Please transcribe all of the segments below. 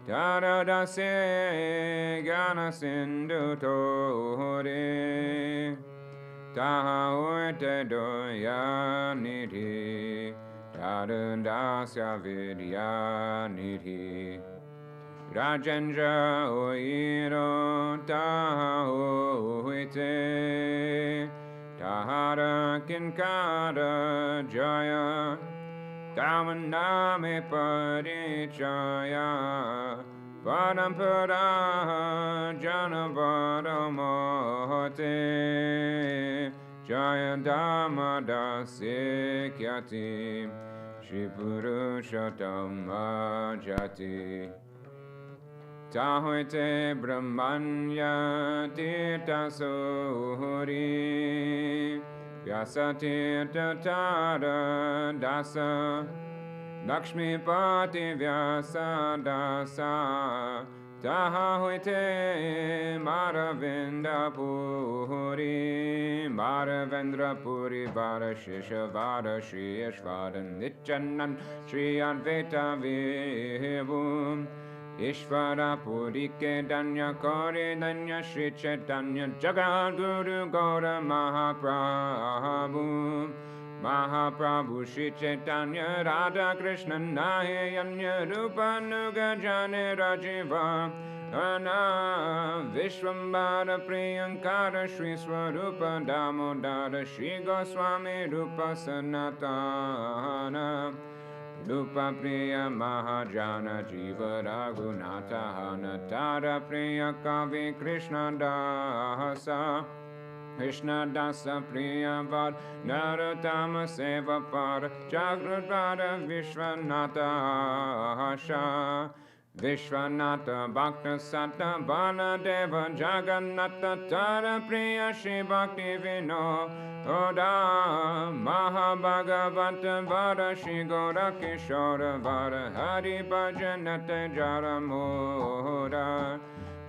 Taradase Gana Sindhu Tori Taha Urte Doya Nidhi Tadandasya Vidya Nidhi Rajendra Oiro Taha Uite Tahara Kinkara Jaya Tamaname Parichaya Parampara Janavara Mohate Jaya Damadasi Kyati Shri Purushottama Jati Tahoite Brahmanya Tirtha Suhuri Vyasati Tara Dasa Lakshmi Pati Vyasa Dasa Taha Hoite Maravinda Puri Maravendra Puri Vara Shisha Vara Shri Ishvaran Nichanan Shri Advaita Vibhum Ishvara Puri Ke Danya Kori Danya Shri Chaitanya Jagat Guru Gaura Mahaprabhu Mahaprabhu Shri Chaitanya Radha Krishna Nayanya Rupa Nuga Jane Rajiva Ana Vishwambara Priyankara Shri Swarupa Damodara Shri Goswami Rupa Sanatana Rupa Priya Mahajana Jiva Raghunatha Hanatara Priya Kavi Krishna Dasa Krishna Dasa Priya Vad Narottama Seva Para Jagrudrada Vishwanatha Hasha Vishwanatha Bhakta Sata Baladeva Jagannatha Tara Priya Shri Bhakti Vino Oda Mahabhagavata Vara Shri Gora Kishora Vara Hari Bhajanate Jara Moda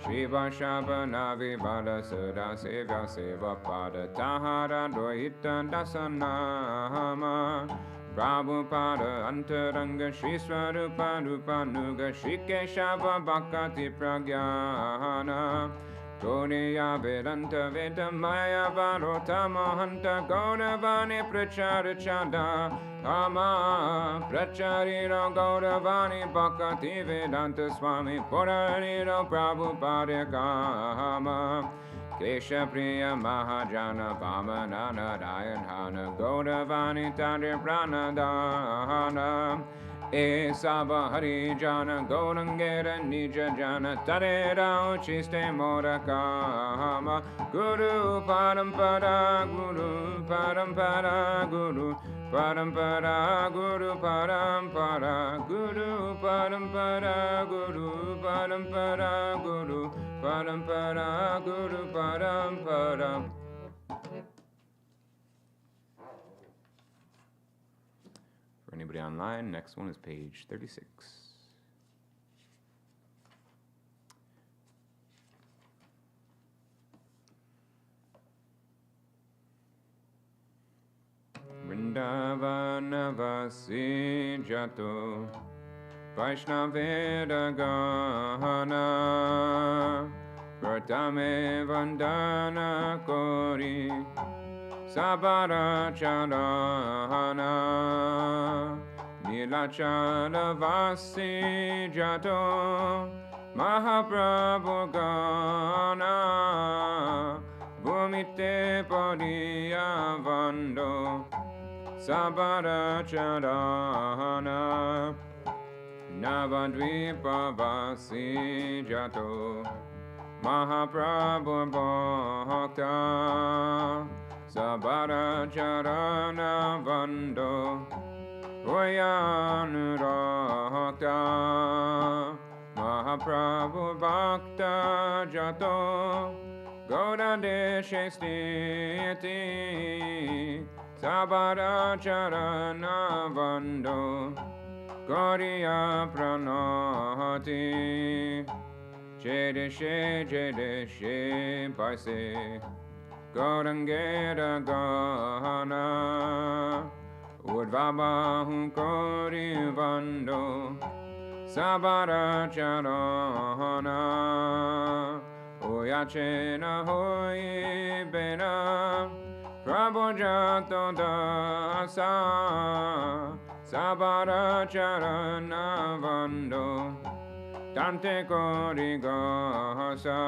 Shiva Shabanavi Vada Sada Seva Seva Pada Tahara Dohita Dasanama Prabhupada Antaranga Shri Swarupa Rupanuga Shri Keshava Bhakati Pragyana Gaudiya Vedanta Veda Maya Varota Mohanta Gaudavani Prachara Chanda Ama Prachariro Gaudavani Bhakati Vedanta Swami Purariro Prabhupada Kama Kesha Priya Mahajana Vamana Narayan Hana Gaudavani Tandri Pranadana Esaba Harijana Gaurangera Nija Jana Tarera Chiste Morakama Guru Parampara Guru Parampara Guru Parampara Guru Parampara Guru Parampara Guru Parampara Guru Parampara Guru Parampara. For anybody online, next one is page 36. Vrindavanavasi Jato Vaishnaveda Gahana Pratame Vandana Kori Sabara Charana Nilachara Vasi Jato Mahaprabhu Gana Bhumite Padiya Vando Sabara Charana Navadvipa Vasi Jato Mahaprabhu Bhakta Sabara Charana Vando Voyanurata Mahaprabhu Bhakta Jato Goda Deshe Stiti Sabara Charana Vando Gaudiya Pranati Jedeshe Jedeshe Paise Gaurangera Gana Udvabahu Kori Vando Sabara charana Oyachena hoi bena Prabhujato dasa Sabara charana vando Tante Korigasa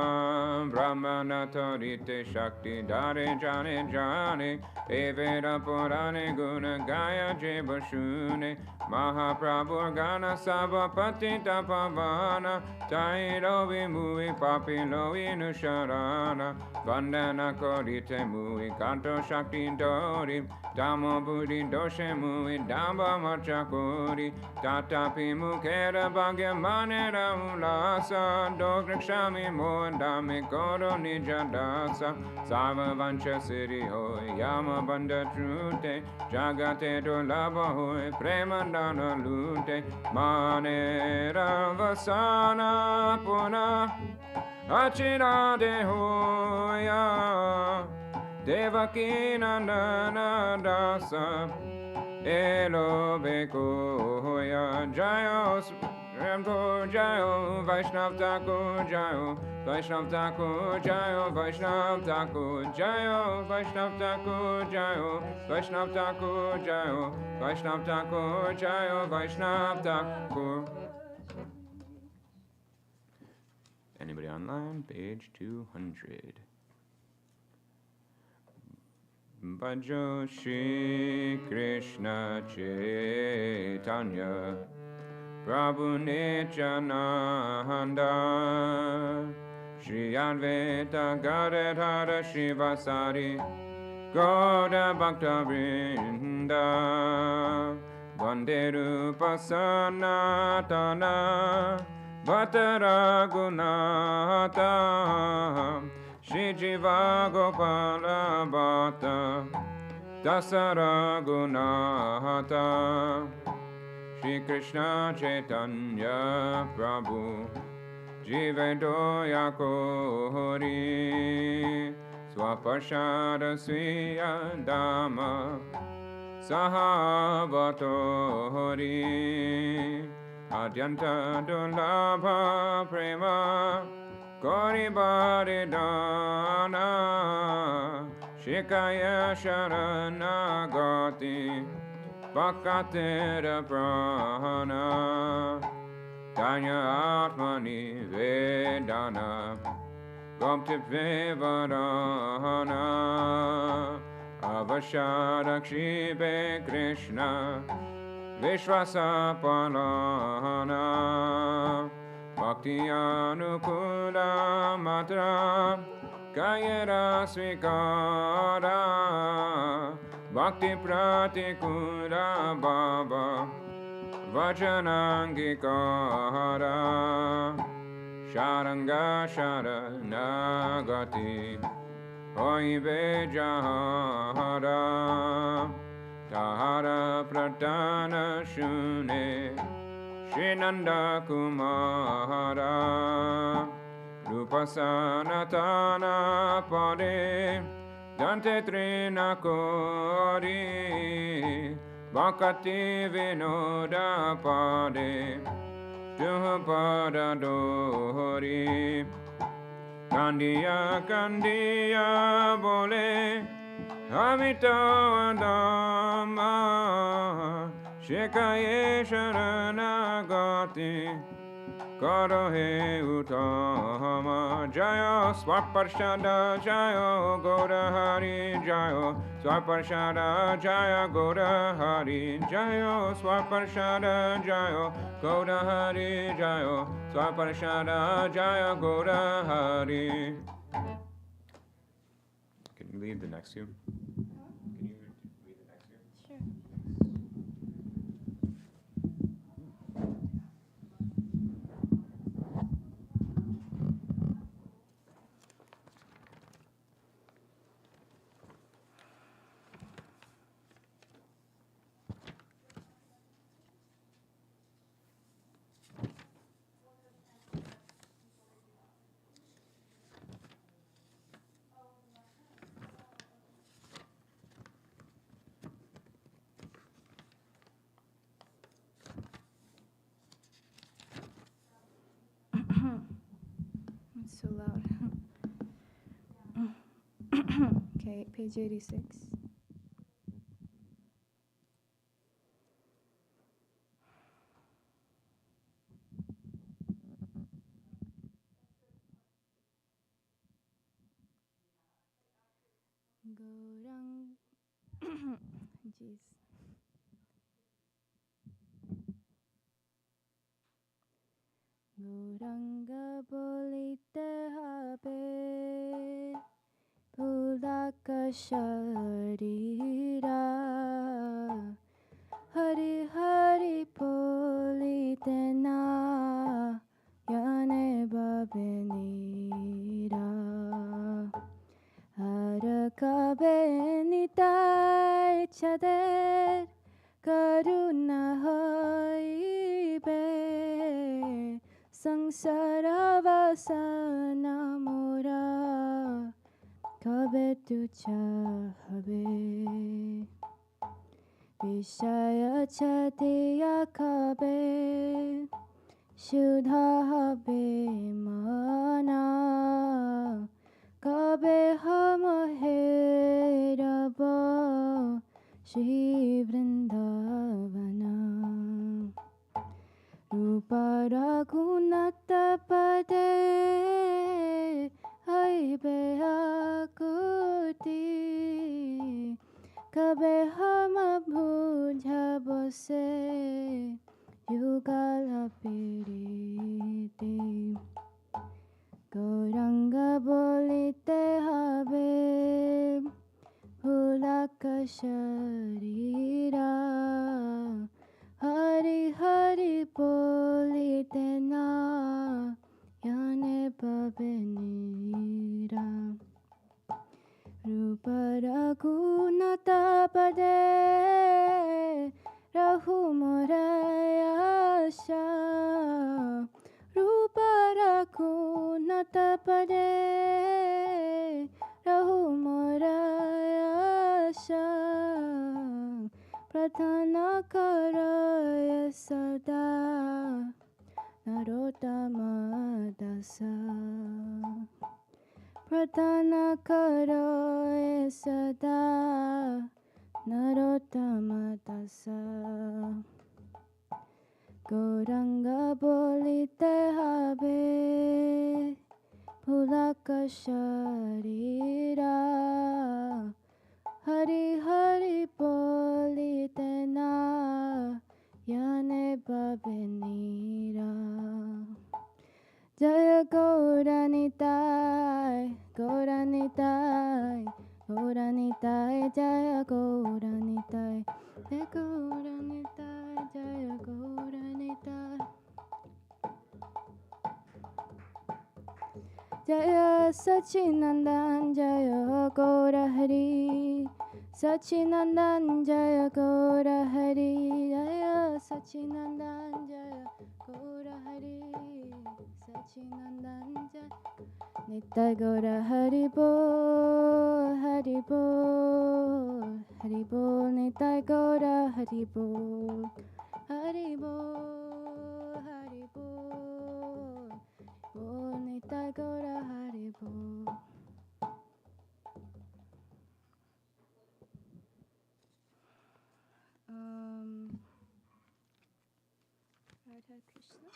Brahmana Torite Shakti Dare Jane Jane Evera Purane Guna Gaya Jebashune Mahaprabhu Gana Sabapati Tapavana Tairo Vimui Papilo Inusharana Vandana Korite Mui Kanto Shakti Dori Damo Buddhi Doshe Mui Damba Machakuri Tatapi Mukera Bhagya Manera Ulasa Dogrikshami Moandami Koro Nijadasa Sava Vancha Siddhi Hoy Yama Banda Trute Jagate Dolaba Hoy Premandana Lute Manera Vasana Puna Achira Dehoya Devaki Nandana Dasa Elo Beko Hoya Jayos Ramko Jayo, Vaishnav Thakur Jayo, Vaishnav Thakur Jayo, Vaishnav Thakur Jayo, Vaishnav Thakur Jayo, Vaishnav Thakur Jayo, Vaishnav Thakur Jayo, Vaishnav Thakur. Anybody online? Page 200. Bhajo Shri Krishna Chaitanya Prabhu Nityananda Shri Advaita Gadadhara Shivasari Gauda Bhakta Vrinda Vande Rupa Sanatana Bhatta Raghunatha Shri Jiva Gopala Bhatta Dasa Raghunatha Shri Krishna Chaitanya Prabhu Jivedo Yakori Swaparshada Sriya Dhamma Sahavatori Adyanta Dulabha Prema Gauri Baridana Shikaya Sharanagati Pakatera Prana Danya Atmani Vedana Gopti Vivarana Avasharakshibhe Krishna Vishwasa Palana Bhakti Anukula Matra Kayera Svikara Bhakti Pratikura Baba Vajanangikara Sharanga Sharanagati Hoibe Jahara Tahara Pratana Shune Shinanda Kumara Rupasanatana Pade Dante Trinakori Bhakati Vinoda Pade Juhapada Dori Kandiya Kandiya Bole Amito Adama Shikaye Sharanagati Karohe Utama Jayo Swaparshada Jayo Goda Hari Jayo Swaparshada Jaya Goda Hari Jayo Swaparshada Jayo Goda Hari Jayo Swaparshada Jaya Goda Hari. Can you lead the next two? Can you read the next two? Sure. so loud. Okay, page 86. Gorang. Jeez. Goranga bolite habe pulaka sharira hari hari polite na yane babenira harakabe nitai chader karuna hoibe sangsara vasana mora kabe tu chahabe vishaya chatiya kabe shuddha habe mana kabe hum heraba Shri Vrindavana Rupa Raghunatha Pade Haibe Akuti Kabe Hama Bhujha Bose Yugala Piriti Gauranga Bolite Habe Hulaka Sharira Hari Hari Polite na Yane Babenira Rupa Raghunatha Pade Rahu Morayasha Rupa Raghunatha Pade Rahu Morayasha Pradhana Karaya Sada Narottama Dasa Pradhana Karaya Sada Narottama Dasa Gauranga Bolite Habe Pulaka Sharira Hari Hari Polite na Yane Babenira Jaya Gauranitai Gauranitai Gauranitai Jaya Gauranitai Jaya Gauranitai Jaya Gauranitai Jaya Sachinandan Jaya Gaurahari Sachinandan Jaya Gaurahari Jaya Sachinandan Jaya Gaurahari Sachinandan Jaya Nitai Gaura Haribo Haribo Haribo Nitai Gaura Haribo Haribo Haribo Nitai Gaura Haribo Radha Krishna.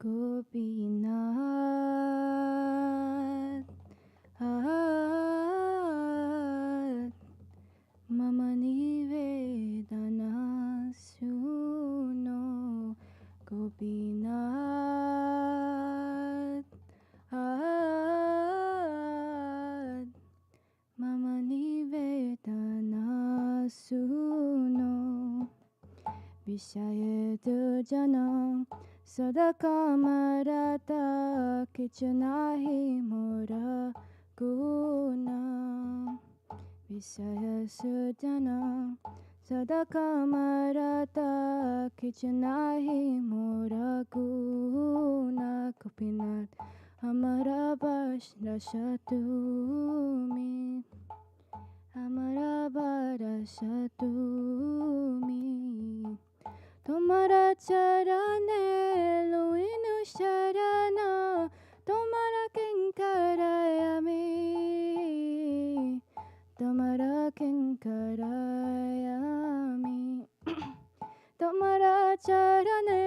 Gopinath, Mama Nivedana Suno, Gopinath, Mama Nivedana Suno, Vishayatu Janam Sadakamarata Kichunahi Mora Guna, Visaya Sudana Sadakamarata Kichunahi Mora Guna, Gopinath Amarabash Rashatumi, Amarabarashatumi, Tomara charane luinu sharana, Tomara kinkarayami, Tomara kinkarayami, Tomara charane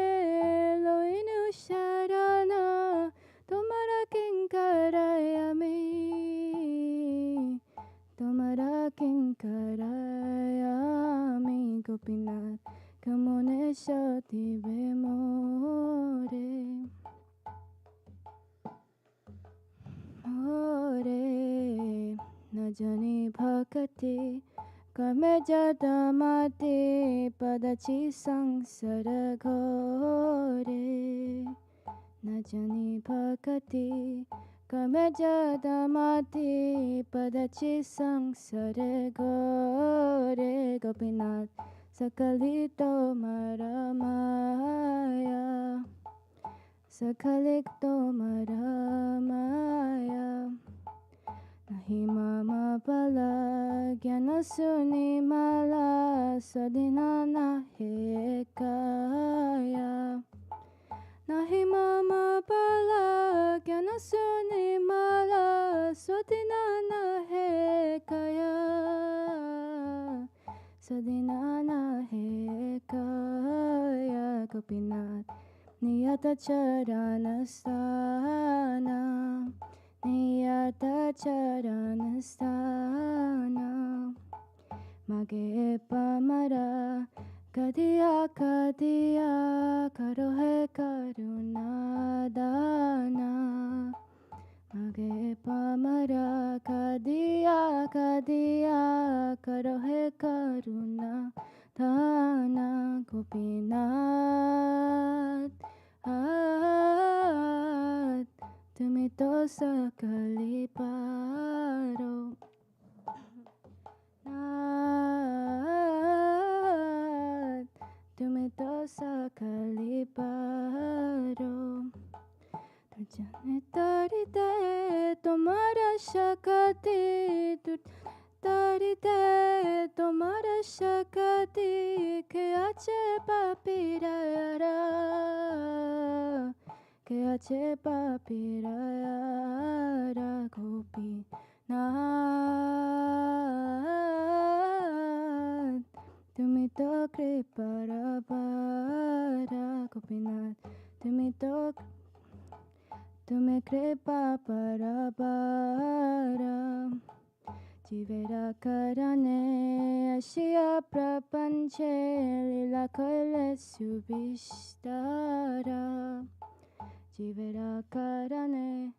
luinu sharana, Tomara kinkarayami, Tomara kinkarayami, Gopinath Kamone shoti bemore, more, Najani bhakati, Kame jadamati, Padachi sangsara ghore, Najani bhakati, Kame jadamati, Padachi sangsara ghore, Gopinath Sakalito maramaya, Sakalito maramaya, Nahi mama pala, Gyana suni mala, Sadina nahe kaya, Nahi mama pala, Gyana suni mala, Sadina nahe kaya, Sadinana Hekaya, Gopinath Niyata Charanastana, Niyata Charanastana, Mage Pamara Kadiya Kadiya Karohe Karunadana, Mage Pamara Kadiya Kadiya Karohe Karuna Dana, Gopinath Tumito Sakaliparo, Nath Tumito Sakaliparo, Turjane tarite tomara shakati, tarite tomara shakati, ke ache papirayara, ke ache papirayara, Gopinath Tumito kriparabara, Gopinath Tumito Tume kripa parabara, Jivera karane ashiya prapanche, Lila kaile subhishtara, Jivera karane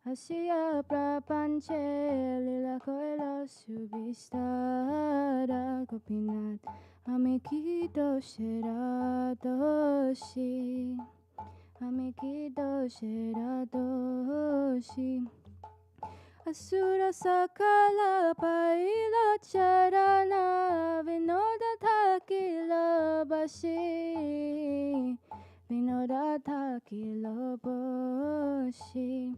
ashiya prapanche, Lila kaile subhishtara, Gopinath Amikido shera doshi, Amikido shera doshi, Asura sakala paila charana, Vinoda thakila bashi, Vinoda thakila bashi,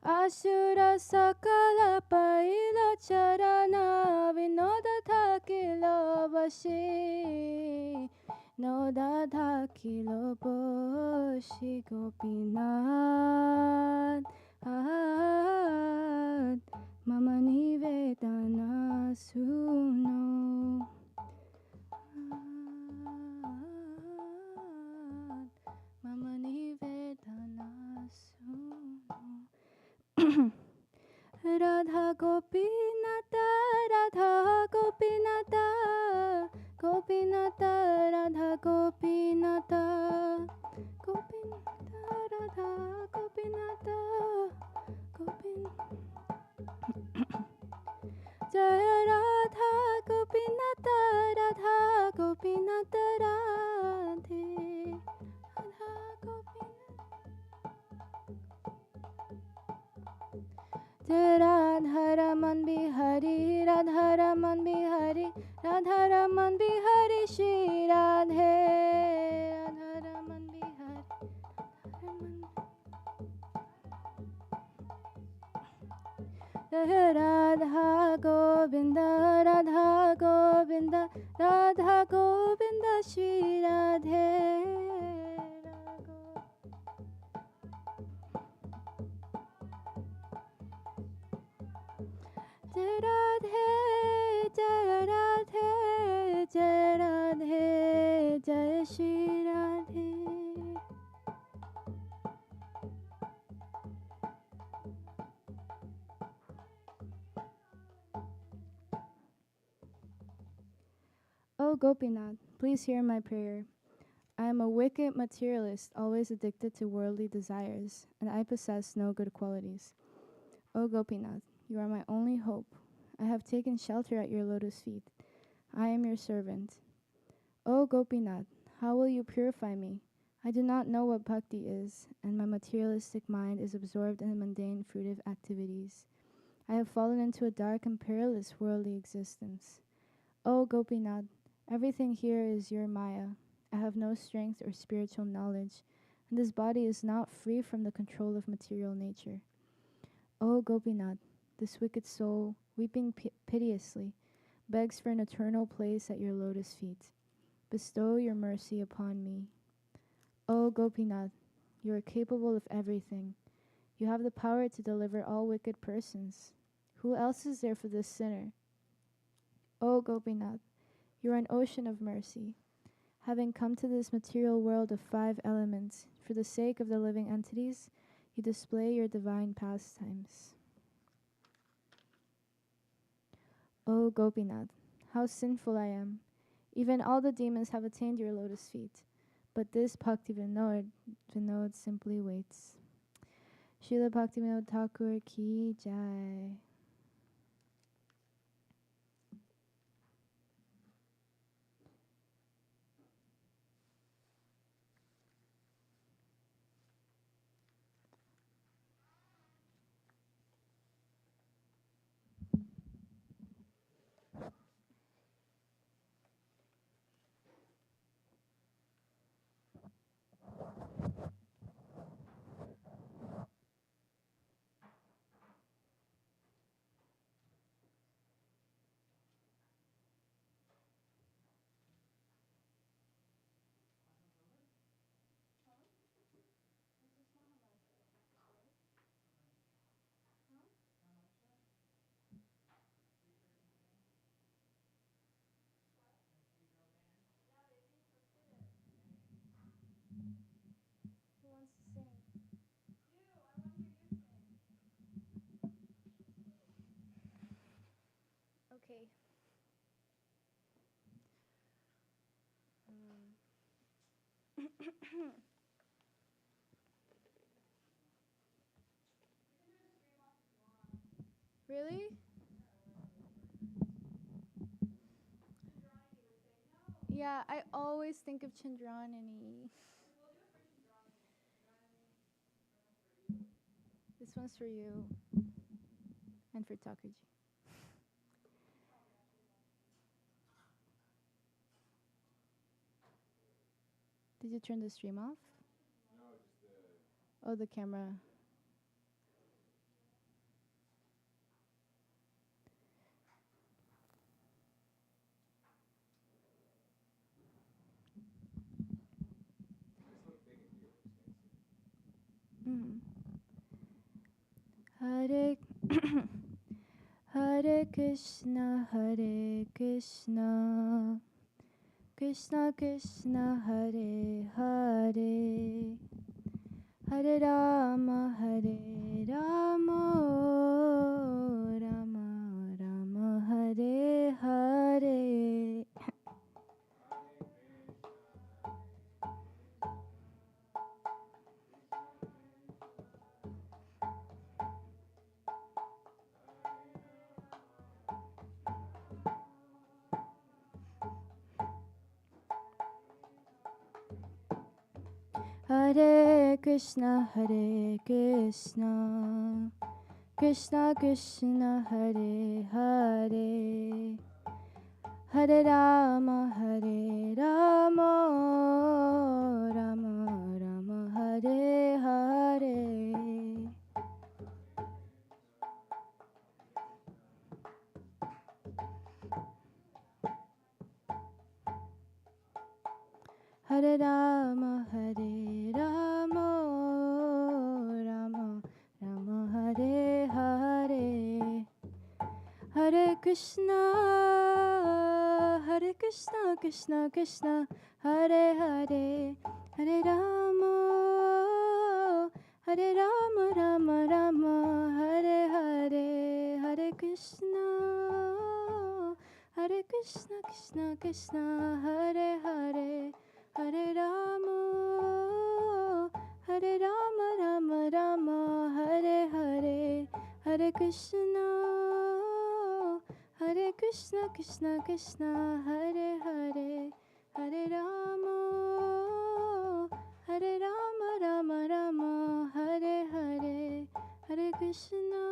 Asura sakala paila charana, Vinoda thakila bashi, Noda thakila bashi, Gopinath Mama Nivedana Suno, Mama Nivedana Radha Gopinata, Radha Gopinata, Gopinata, Radha Gopinata, Gopinata, Radha Gopinata, Gopin. Jaya Radha Gopinata, Radha Gopinata, Radhe, Radha Gopinata. Radha Raman Bihari, Radha Raman Bihari, Radha Raman Bihari, Shri Radhe, Radha Raman Bihari, Radha Govinda, Radha Govinda, Radha Govinda, Shri Radhe. Jai Radhe, Jai Radhe, Jai Radhe, Jai Shri Radhe. O Gopinath, please hear my prayer. I am a wicked materialist, always addicted to worldly desires, and I possess no good qualities. O Gopinath, you are my only hope. I have taken shelter at your lotus feet. I am your servant. O Gopinath, how will you purify me? I do not know what bhakti is, and my materialistic mind is absorbed in mundane fruitive activities. I have fallen into a dark and perilous worldly existence. O Gopinath, everything here is your Maya. I have no strength or spiritual knowledge, and this body is not free from the control of material nature. O Gopinath, this wicked soul, weeping piteously, begs for an eternal place at your lotus feet. Bestow your mercy upon me. O Gopinath, you are capable of everything. You have the power to deliver all wicked persons. Who else is there for this sinner? O Gopinath, you are an ocean of mercy. Having come to this material world of 5 elements, for the sake of the living entities, you display your divine pastimes. O Gopinath, how sinful I am. Even all the demons have attained your lotus feet, but this Bhakti Vinod simply waits. Srila Bhaktivinoda Thakur ki jai. Who wants to sing? Okay. Really? Yeah, I always think of Chandranini. This one's for you. And for Takaji. Did you turn the stream off? No, just the. Oh, the camera. Just look big and beautiful. Hare Hare Krishna, Krishna Krishna, Hare Hare, Hare Rama, Hare Rama, Rama Rama, Hare Hare. Hare Krishna, Krishna Krishna, Hare Hare, Hare Rama, Rama Rama, Hare Hare. Hare Rama, Rama Rama, Hare Hare. Hare Krishna, Krishna Krishna, Hare Hare, Hare Rama, Rama Rama, Hare Hare. Hare Krishna, Krishna Krishna, Hare Hare, Hare Rama, Rama Rama, Hare Hare. Hare Krishna, Krishna Krishna, Hare Hare, Hare Rama, Rama Rama, Hare Hare. Hare Krishna,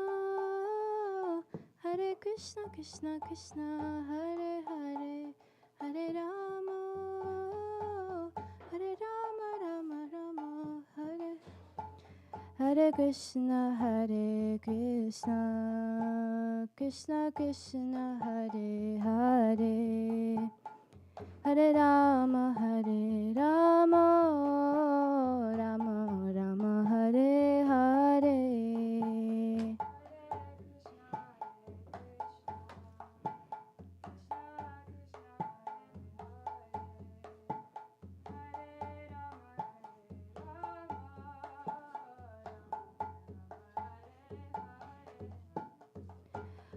Krishna Krishna, Hare Hare, Hare Rama, Rama Rama, Hare. Hare Krishna, Krishna Krishna, Hare Hare, Hare Rama, Rama Rama, Hare Hare.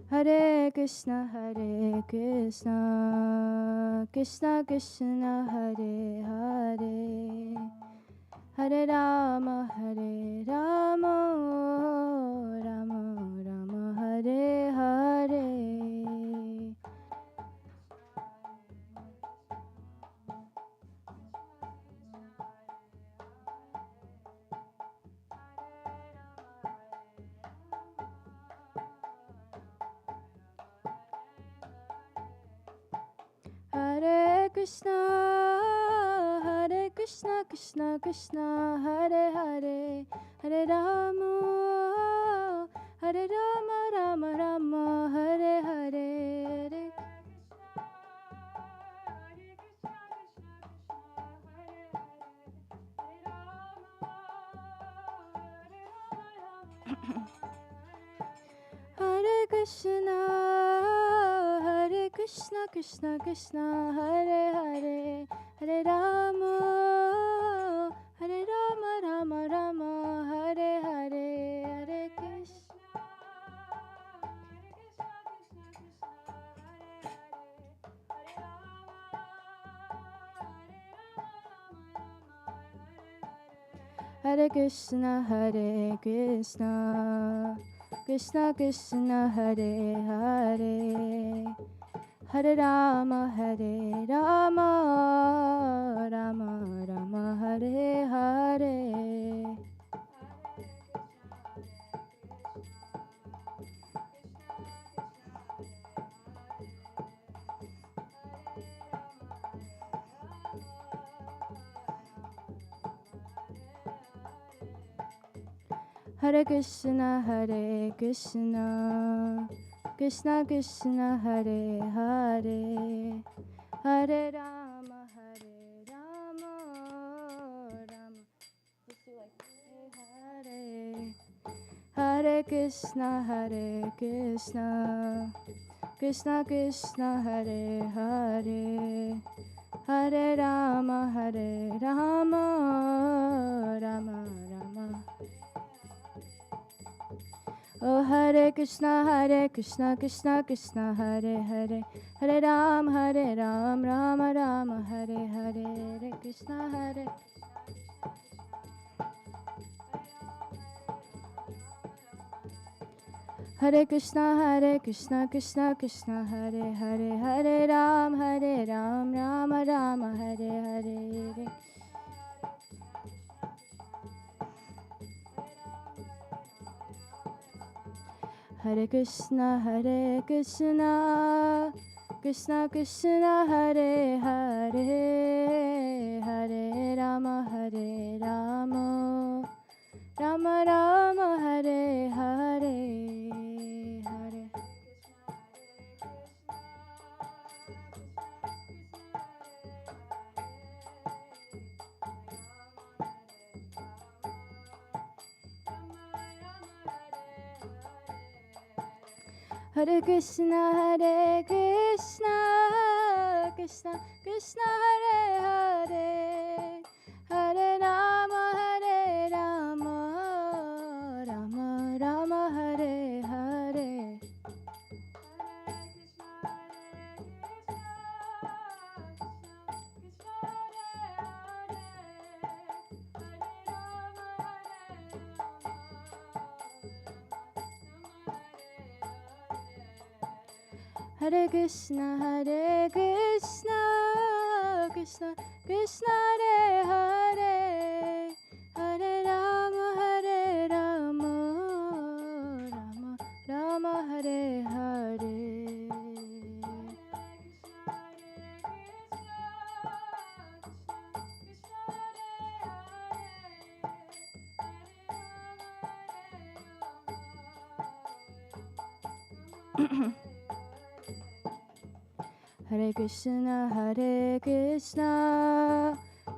Hare Krishna, Krishna Krishna, Hare Hare, Hare Rama, Rama Rama, Hare Hare. Hare Krishna, Krishna Krishna, Hare Hare, Hare Rama, Rama Rama, Hare Hare. Hare Krishna, Krishna Krishna, Hare Hare, Hare Rama, Rama Rama, Hare Hare. Hare Krishna, Hare Krishna, Krishna Krishna, Hare Hare, Hare Rama, Rama Rama, Hare Hare. Hare Krishna, Krishna Krishna, Hare Hare, Hare Rama, Rama Just do like Hare. Hare Krishna, Krishna Krishna, Hare Hare, Hare Rama, Rama Rama, Hare Krishna Krishna Krishna Hare Hare, Hare Ram Rama Rama Hare Hare, Hare Krishna Hare Krishna Krishna Krishna Hare Hare, Hare Ram Rama Rama Hare Hare. Hare Krishna Krishna Krishna Hare Hare, Hare Rama Rama Rama Hare Hare. Hare Krishna Krishna Krishna Hare Hare, Hare Rama Rama Rama Hare Hare. Hare Krishna Krishna Krishna Hare Hare, Hare Rama Rama Rama Hare Hare. Hare Krishna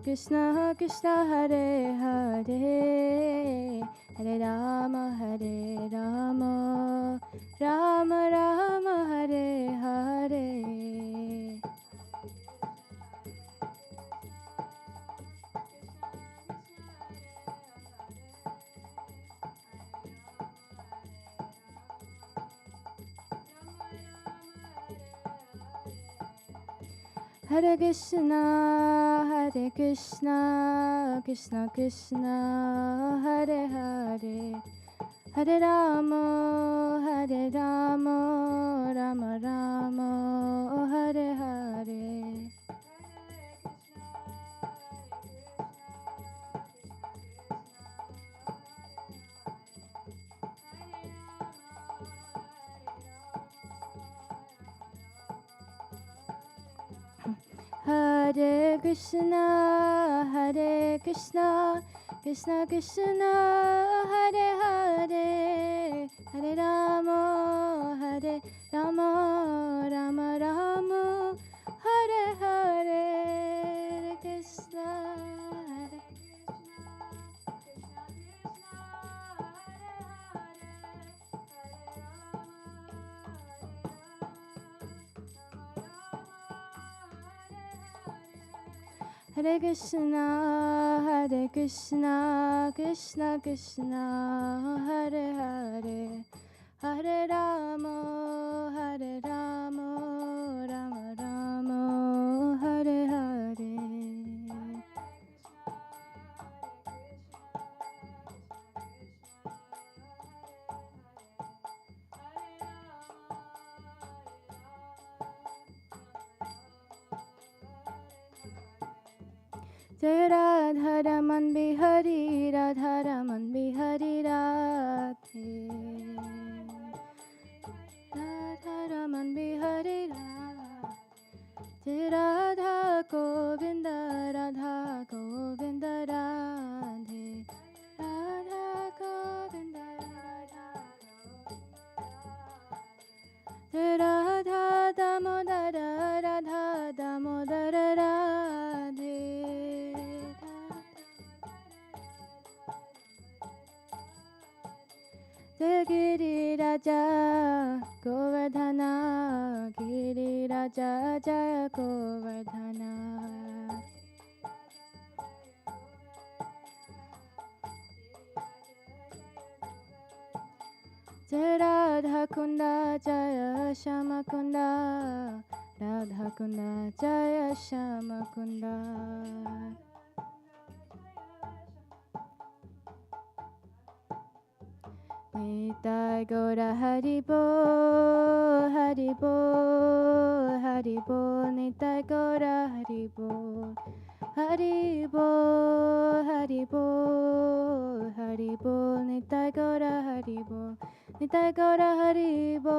Krishna Krishna Hare Hare, Hare Rama Rama Rama Hare Hare. Hare Krishna Krishna Krishna Hare Hare, Hare Rama Rama Rama Hare Hare. Hare Krishna Krishna Krishna Hare Hare, Hare Rama Rama Rama Hare Hare. Hare Krishna Hare Krishna Krishna Krishna Hare Hare, Hare Rama Rama Rama Hare Hare. Jai Radha Raman Bihari Radhe, Radha Raman Bihari Radhe, Jai Radha Govinda Radhe, Radha Govinda Jai Radha Damodara Radhe. Jai Giri Raja Govardhana, Giri Raja Jaya Govardhana. Jai Radha Kunda Jaya Shama Kunda, Radha Kunda Jaya Shama Kunda. Nitai Gaura Haribo, Haribo, Haribo, Nitai Gaura Haribo, Haribo, Haribo, Haribo, Nitai Gaura Haribo, Nitai Gaura Haribo,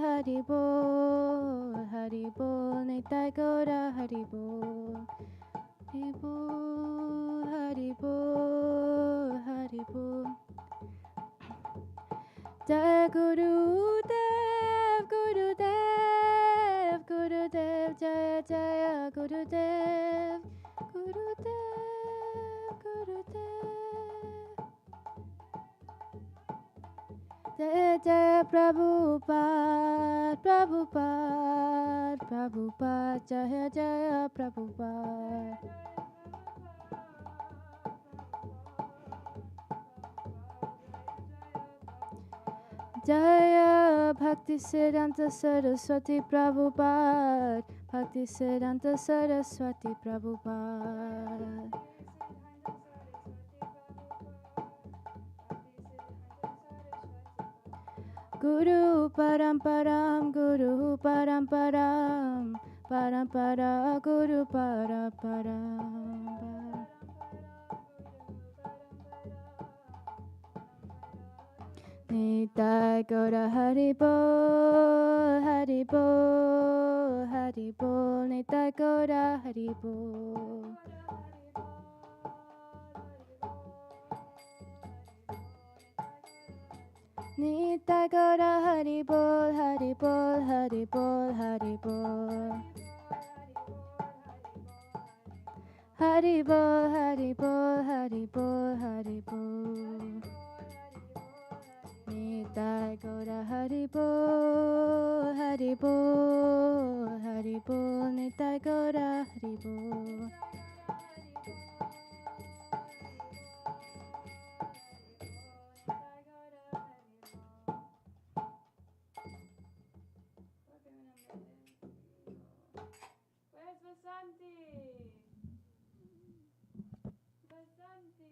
Haribo, Haribo, Nitai Gaura Haribo, Haribo, Haribo, Haribo. Jai Guru Dev, Guru Dev, Guru Dev, Jaya Jaya Guru Dev, Guru Dev, Guru Dev. Jaya Jaya Prabhupada, Prabhupada, Prabhupada, Jaya Jaya Prabhupada. Jaya Bhakti Siddhanta Saraswati Prabhupada, Bhakti Siddhanta Saraswati Prabhupada. Guru Paramparam, Guru Paramparam, Parampara, Guru Paramparam. Nitai Gaura Haribo, Haribo, Haribo, Nitai Gaura Haribo. Nitai Gaura Haribo, Haribo, Haribo, Haribo. Haribo, Haribo, Haribo, Haribo. Nitai Gaura Haribo, Haribo, Haribo, Nitai Gaura Haribo. Where's Vasanti? Vasanti.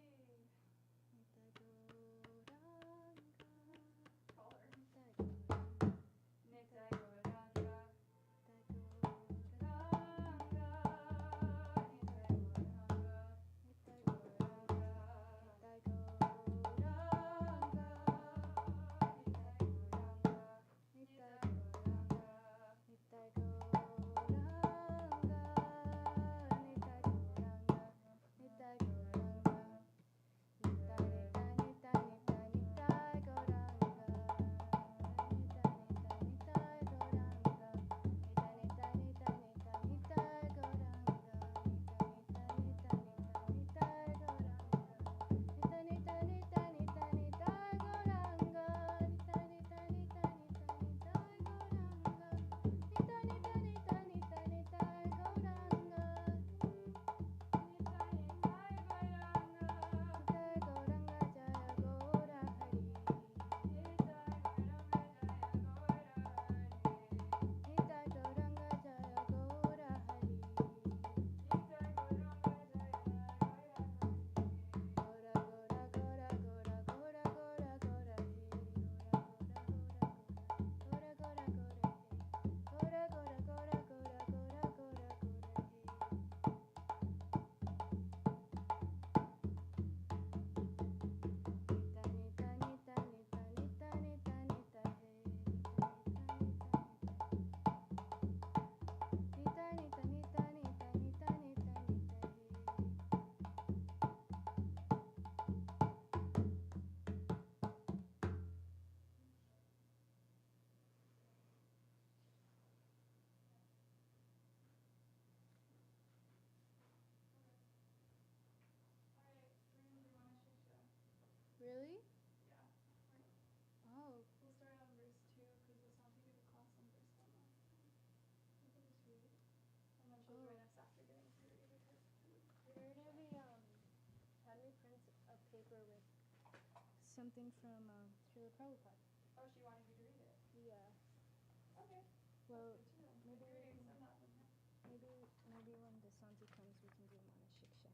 Really? Oh. We'll start on verse 2 because Vasanti gave a class on verse 1 last time. I can just read. And then she'll join us after getting to read with her. We're gonna be how do we print a paper with something from Srila Prabhupada? Yeah. Well, maybe when the Santi comes, we can do Mana Shiksha.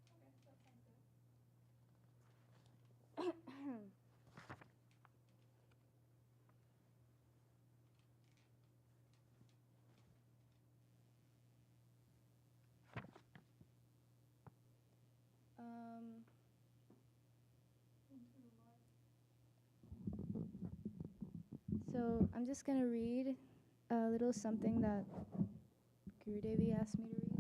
um, so I'm just gonna read a little something that Guru Devi asked me to read.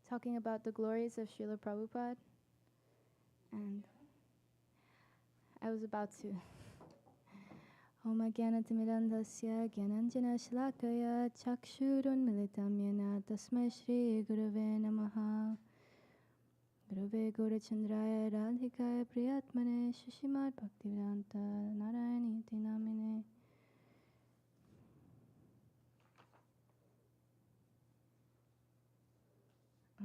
Talking about the glories of Srila Prabhupada, and I was about to. Om Jnanatimidandasya Jnananjana Shalakaya Chakshurunmilitam Yena Tasmai Shri Gurave Namaha Gurave Gaurachandraya Radhikaya Priyatmane Shishimad Bhaktivedanta Narayani Tinamine. I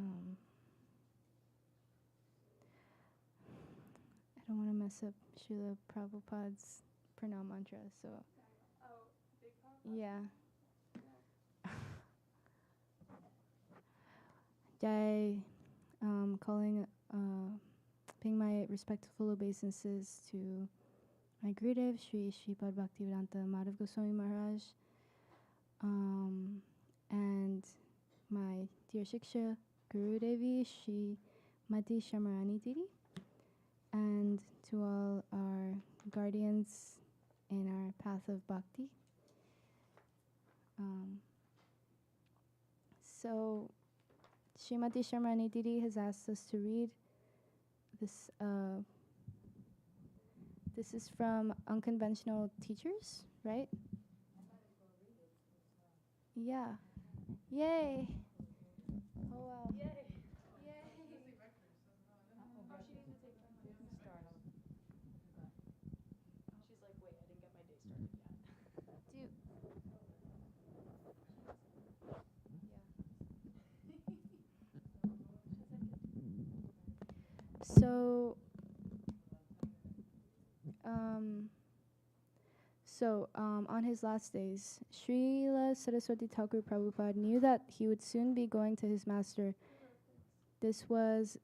don't want to mess up Srila Prabhupada's pranam mantra, so yeah. Jai, paying my respectful obeisances to my Gurudev, Sri Sripad Bhaktivedanta Madhav Goswami Maharaj, and my dear Shiksha, Guru Devi, Sri Mati Shamarani Didi, and to all our guardians in our path of bhakti. So, Srimati Shamarani Didi has asked us to read this. This is from Unconventional Teachers, right? Yeah. Yay! Oh wow. Yay! She's like, wait, I didn't get my day started yet. Do you, So, on his last days, Srila Saraswati Thakur Prabhupada knew that he would soon be going to his master. This was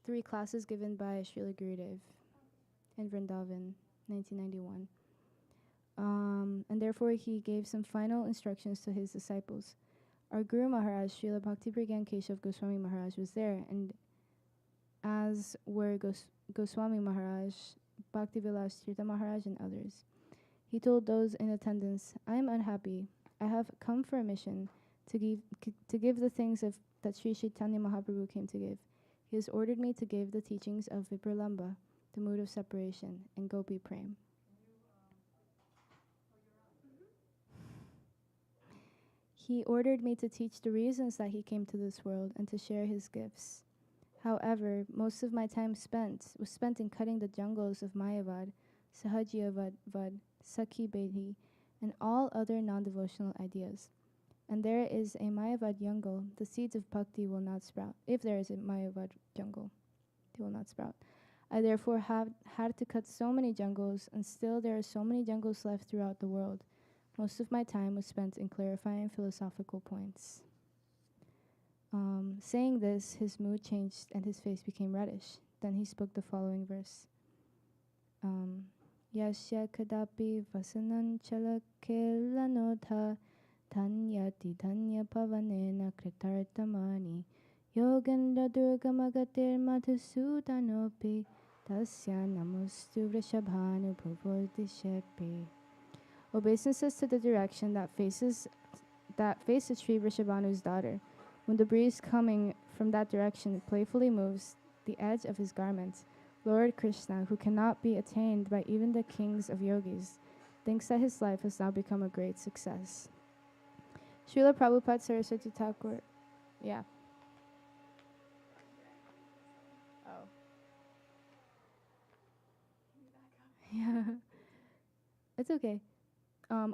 3 classes given by Srila Gurudev in Vrindavan, 1991. And therefore he gave some final instructions to his disciples. Our Guru Maharaj, Srila Bhakti Pragyan Keshav Goswami Maharaj, was there, and as were Goswami Maharaj, Bhakti Vilas Tirtha Maharaj, and others. He told those in attendance, I am unhappy. I have come for a mission to give the things that Sri Chaitanya Mahaprabhu came to give. He has ordered me to give the teachings of Vipralamba, the mood of separation, and Gopi Prem. He ordered me to teach the reasons that he came to this world and to share his gifts. However, most of my time was spent in cutting the jungles of Mayavad, Sahajiyavad, Sakhi Bedhi, and all other non-devotional ideas. And there is a Mayavad jungle, the seeds of bhakti will not sprout. If there is a Mayavad jungle, they will not sprout. I therefore had to cut so many jungles, and still there are so many jungles left throughout the world. Most of my time was spent in clarifying philosophical points. Saying this, his mood changed and his face became reddish. Then he spoke the following verse. Yasya kadapi vasanan chalakelanodha dhanyati dhanya pavanena kritartamani yogandra durgamagatir madhusudanopi tasya namustu vrishabhanu bhuvurdishepi. Obeisances to the direction that faces Sri Vrishabhanu's daughter. When the breeze coming from that direction playfully moves the edge of his garment, Lord Krishna, who cannot be attained by even the kings of yogis, thinks that his life has now become a great success. Srila Prabhupada Saraswati Thakur, yeah. Oh. Yeah. It's okay.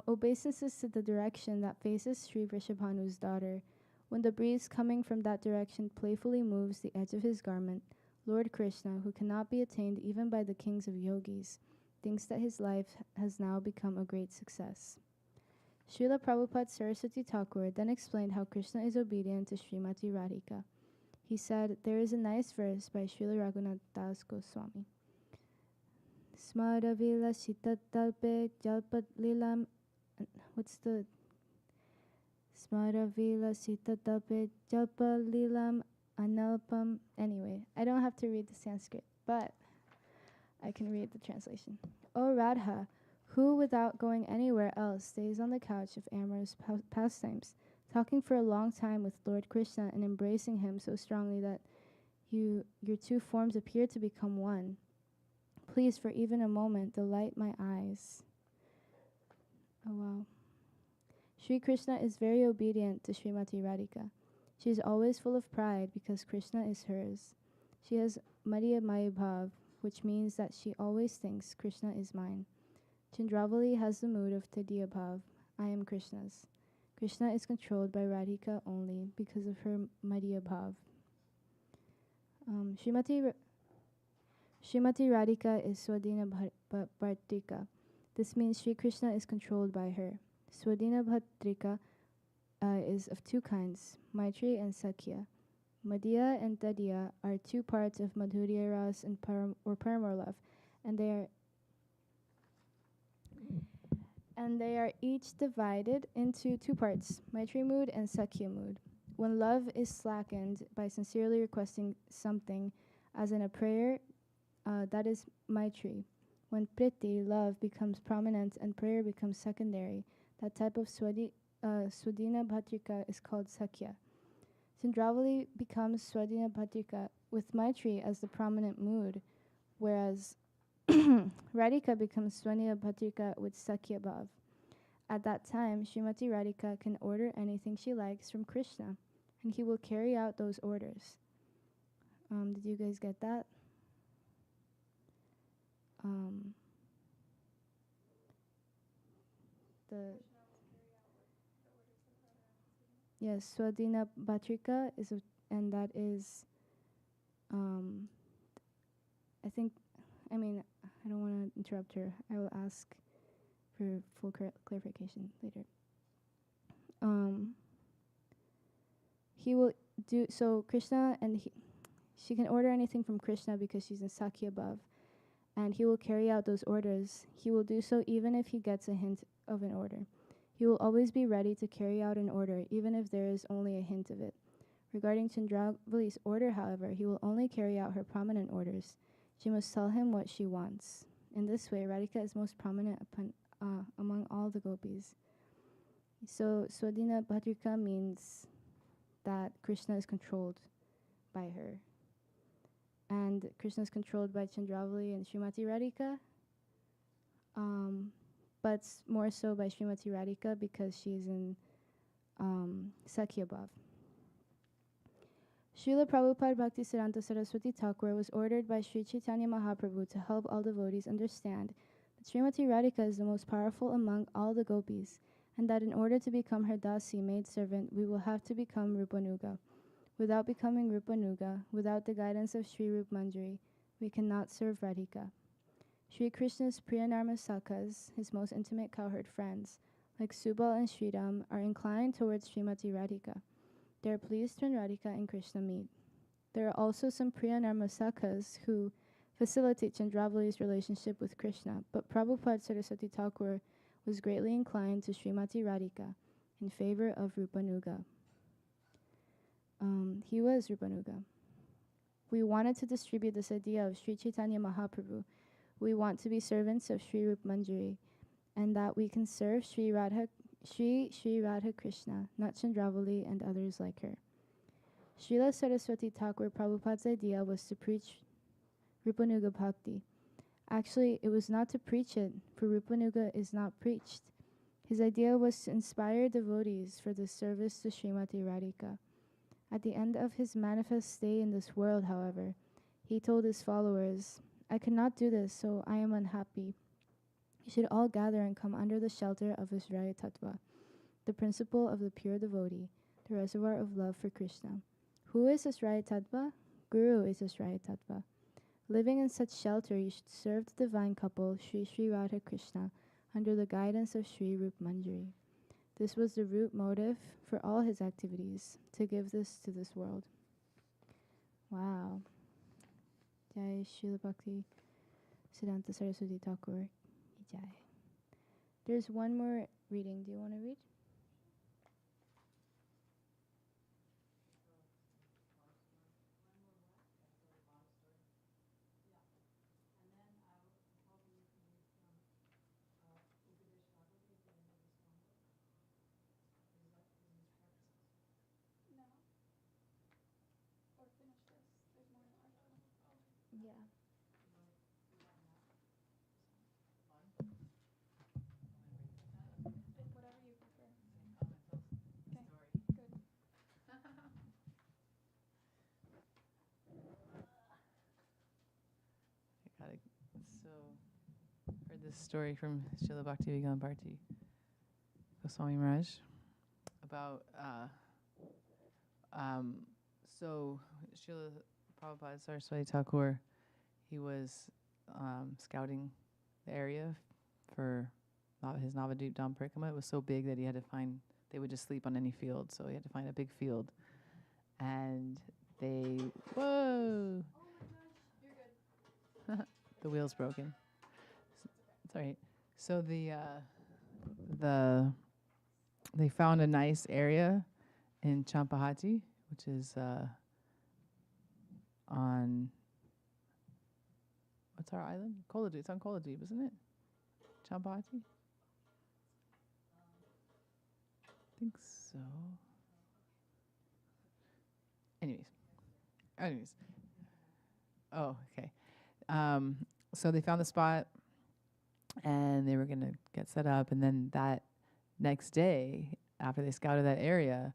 Obeisances to the direction that faces Sri Vrishabhanu's daughter. When the breeze coming from that direction playfully moves the edge of his garment, Lord Krishna, who cannot be attained even by the kings of yogis, thinks that his life has now become a great success. Srila Prabhupada Saraswati Thakur then explained how Krishna is obedient to Srimati Radhika. He said, there is a nice verse by Srila Raghunath Das Goswami. Smaravila Shitatalpe Jalpat Lilam. What's the Smaravila Shitatalpe Jalpa Lilam Analpam. Anyway, I don't have to read the Sanskrit, but I can read the translation. O Radha, who without going anywhere else stays on the couch of amorous pastimes, talking for a long time with Lord Krishna and embracing him so strongly that your two forms appear to become one. Please, for even a moment, delight my eyes. Oh wow. Sri Krishna is very obedient to Srimati Radhika. She is always full of pride because Krishna is hers. She has Madhya Maya Bhav, which means that she always thinks Krishna is mine. Chandravali has the mood of Tadiya Bhav, I am Krishna's. Krishna is controlled by Radhika only because of her Madhya Bhav. Srimati Radhika is Swadhina Bhartrika. This means Sri Krishna is controlled by her. Swadhina Bhartrika is of two kinds, Maitri and Sakhya. Madhya and Tadiya are two parts of Madhurya Ras and Paramar love, and they are each divided into two parts, Maitri mood and Sakhya mood. When love is slackened by sincerely requesting something, as in a prayer, that is Maitri. When Priti, love, becomes prominent and prayer becomes secondary, that type of Swadhina Bhatrika is called Sakhya. Chandravali becomes Swadhina Bhatrika with Maitri as the prominent mood, whereas Radhika becomes Swadhina Bhatrika with Sakhya Bhav. At that time, Srimati Radhika can order anything she likes from Krishna, and he will carry out those orders. Did you guys get that? Yes, Swadhina Bhatrika is, and that is, I don't want to interrupt her. I will ask for full clarification later. He will do so. Krishna she can order anything from Krishna because she's in Sakhya Bhav, and he will carry out those orders. He will do so even if he gets a hint of an order. He will always be ready to carry out an order, even if there is only a hint of it. Regarding Chandravali's order, however, he will only carry out her prominent orders. She must tell him what she wants. In this way, Radhika is most prominent among all the gopis. So, Swadhina Bhatrika means that Krishna is controlled by her. And Krishna is controlled by Chandravali and Srimati Radhika. But more so by Srimati Radhika because she's in Sakhya Bhav. Srila Prabhupada Bhaktisiddhanta Saraswati Thakur was ordered by Sri Chaitanya Mahaprabhu to help all devotees understand that Srimati Radhika is the most powerful among all the gopis, and that in order to become her dasi, maid servant, we will have to become Rupanuga. Without becoming Rupanuga, without the guidance of Sri Rup Manjari, we cannot serve Radhika. Sri Krishna's Priyanarma Sakhas, his most intimate cowherd friends, like Subal and Sridham, are inclined towards Srimati Radhika. They are pleased when Radhika and Krishna meet. There are also some Priyanarma Sakhas who facilitate Chandravali's relationship with Krishna, but Prabhupada Saraswati Thakur was greatly inclined to Srimati Radhika in favor of Rupanuga. He was Rupanuga. We wanted to distribute this idea of Sri Chaitanya Mahaprabhu. We want to be servants of Sri Rup Manjari, and that we can serve Sri Radha Krishna, not Chandravali and others like her. Srila Saraswati Thakur Prabhupada's idea was to preach Rupanuga Bhakti. Actually, it was not to preach it, for Rupanuga is not preached. His idea was to inspire devotees for the service to Srimati Radhika. At the end of his manifest stay in this world, however, he told his followers, I cannot do this, so I am unhappy. You should all gather and come under the shelter of Visraya Tattva, the principle of the pure devotee. the reservoir of love for Krishna. Who is Asraya Tattva? Guru is Asraya Tattva. Living in such shelter, you should serve the divine couple, Sri Sri Radha Krishna, under the guidance of Sri Rup Manjari. This was the root motive for all his activities, to give this to this world. Wow. Jai Srila Bhakti Siddhanta Saraswati Thakur. Jai. There's one more reading. Do you want to read? No. Or finish this. There's more in the article. Yeah. Whatever you prefer. Okay. Good. I got it. So, heard this story from Srila Bhaktivedanta Bharti Goswami Maharaj about, so Srila Prabhupada Saraswati Thakur, he was scouting the area for his Navadvip Dham Parikrama. It was so big that he had to find, they would just sleep on any field, so he had to find a big field. And they, whoa! Oh my gosh, you're good. The wheel's broken. It's all right. So they found a nice area in Champahati, which is on, what's our island? Koladweep. It's on Koladweep, isn't it? Champahati? I think so. Anyways. Oh, okay. So they found the spot, and they were going to get set up. And then that next day, after they scouted that area,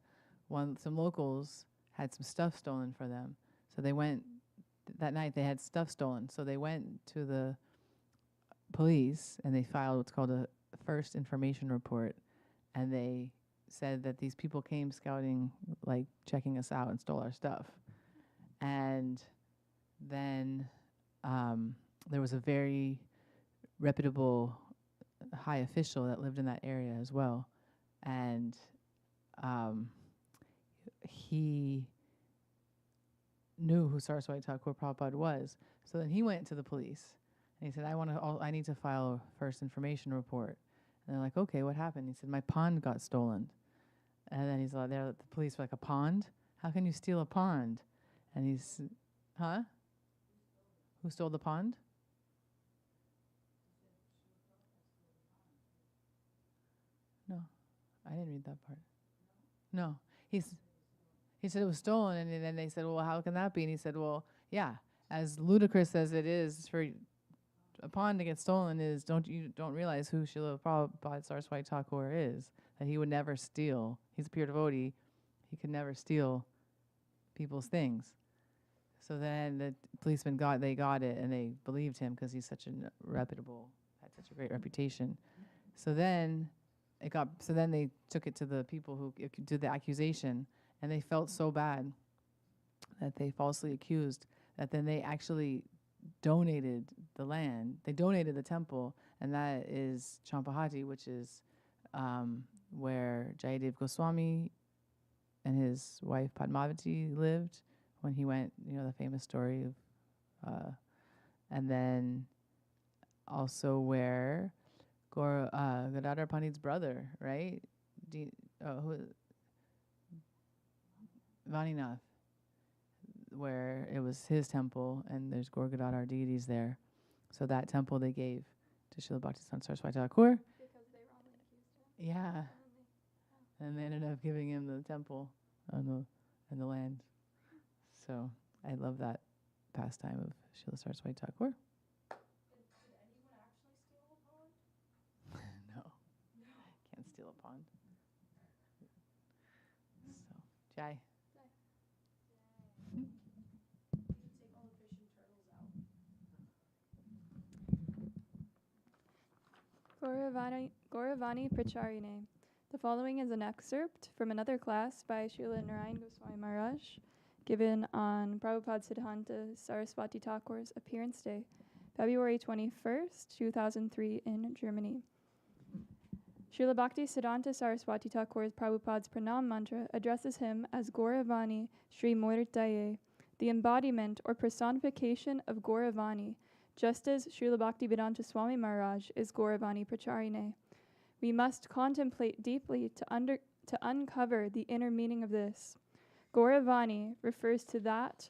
some locals had some stuff stolen for them. So they went, that night they had stuff stolen. So they went to the police, and they filed what's called a first information report. And they said that these people came scouting, like checking us out, and stole our stuff. And then there was a very reputable high official that lived in that area as well. And he knew who Saraswati Thakur Prabhupada was. So then he went to the police, and he said, I need to file a first information report. And they're like, okay, what happened? He said, my pond got stolen. And then he's like, there, the police were like, a pond? How can you steal a pond? And he's, huh? Who stole the pond? No, I didn't read that part. No, he said it was stolen, and then they said, well, how can that be? And he said, well, yeah, as ludicrous as it is for a pond to get stolen, is don't realize who Srila Prabhupada Saraswati Thakur is, that he would never steal. He's a pure devotee. He could never steal people's things. So then the policemen got it, and they believed him because he's such a reputable, had such a great reputation. So then they took it to the people who did the accusation, and they felt so bad that they falsely accused, that then they actually donated the land. They donated the temple, and that is Champahati, which is where Jayadev Goswami and his wife Padmavati lived when he went, the famous story of, and then also where Gadadhar Pandit's brother, right? Vaninath, where it was his temple, and there's Gaur Gadadhar deities there. So that temple they gave to Srila Bhaktivedanta Saraswati Thakur. Because they wrongly accused him. Yeah. And they ended up giving him the temple and the land. So I love that pastime of Srila Saraswati Thakur. Did anyone actually steal a pond? No. Can't steal a pond. So, Jai. You take all the fish and turtles out. Gauravani Pracharine. The following is an excerpt from another class by Srila Narayan Goswami Maharaj, given on Prabhupada Siddhanta Saraswati Thakur's Appearance Day, February 21st, 2003 in Germany. Srila Bhakti Siddhanta Saraswati Thakur's Prabhupada's Pranam mantra addresses him as Gauravani Sri Moirtaye, the embodiment or personification of Gauravani, just as Srila Bhakti Vedanta Swami Maharaj is Gauravani Pracharine. We must contemplate deeply to uncover the inner meaning of this. Gauravani refers to that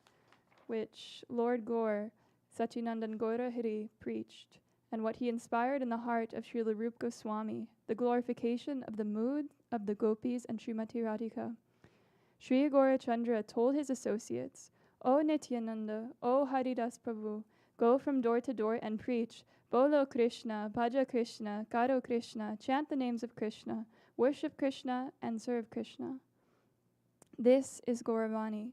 which Lord Gaur, Sachinandan Gaurahari, preached, and what he inspired in the heart of Srila Rupa Goswami, the glorification of the mood of the gopis and Srimati Radhika. Sri Gaurachandra told his associates, O Nityananda, O Haridas Prabhu, go from door to door and preach, Bolo Krishna, Bhaja Krishna, Karo Krishna, chant the names of Krishna, worship Krishna, and serve Krishna. This is Gauravani.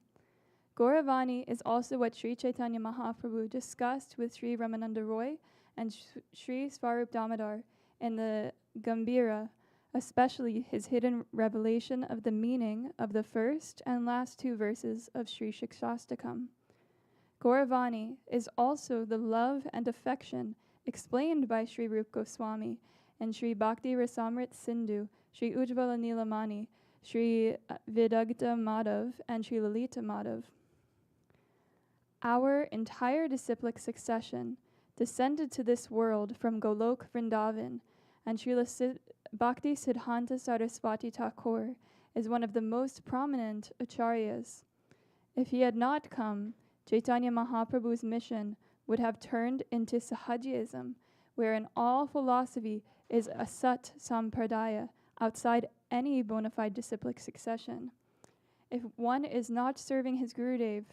Gauravani is also what Sri Chaitanya Mahaprabhu discussed with Sri Ramananda Roy and Sri Svarup Damodar in the Gambhira, especially his hidden revelation of the meaning of the first and last two verses of Sri Shikshastakam. Gauravani is also the love and affection explained by Sri Rupa Goswami and Sri Bhakti Rasamrit Sindhu, Sri Ujjvala Nilamani, Sri Vidagta Madhav, and Sri Lalita Madhav. Our entire disciplic succession descended to this world from Golok Vrindavan, and Srila Bhakti Siddhanta Saraswati Thakur is one of the most prominent acharyas. If he had not come, Chaitanya Mahaprabhu's mission would have turned into Sahajism, wherein all philosophy is asat sampradaya, outside any bona fide disciplic succession. If one is not serving his Gurudev,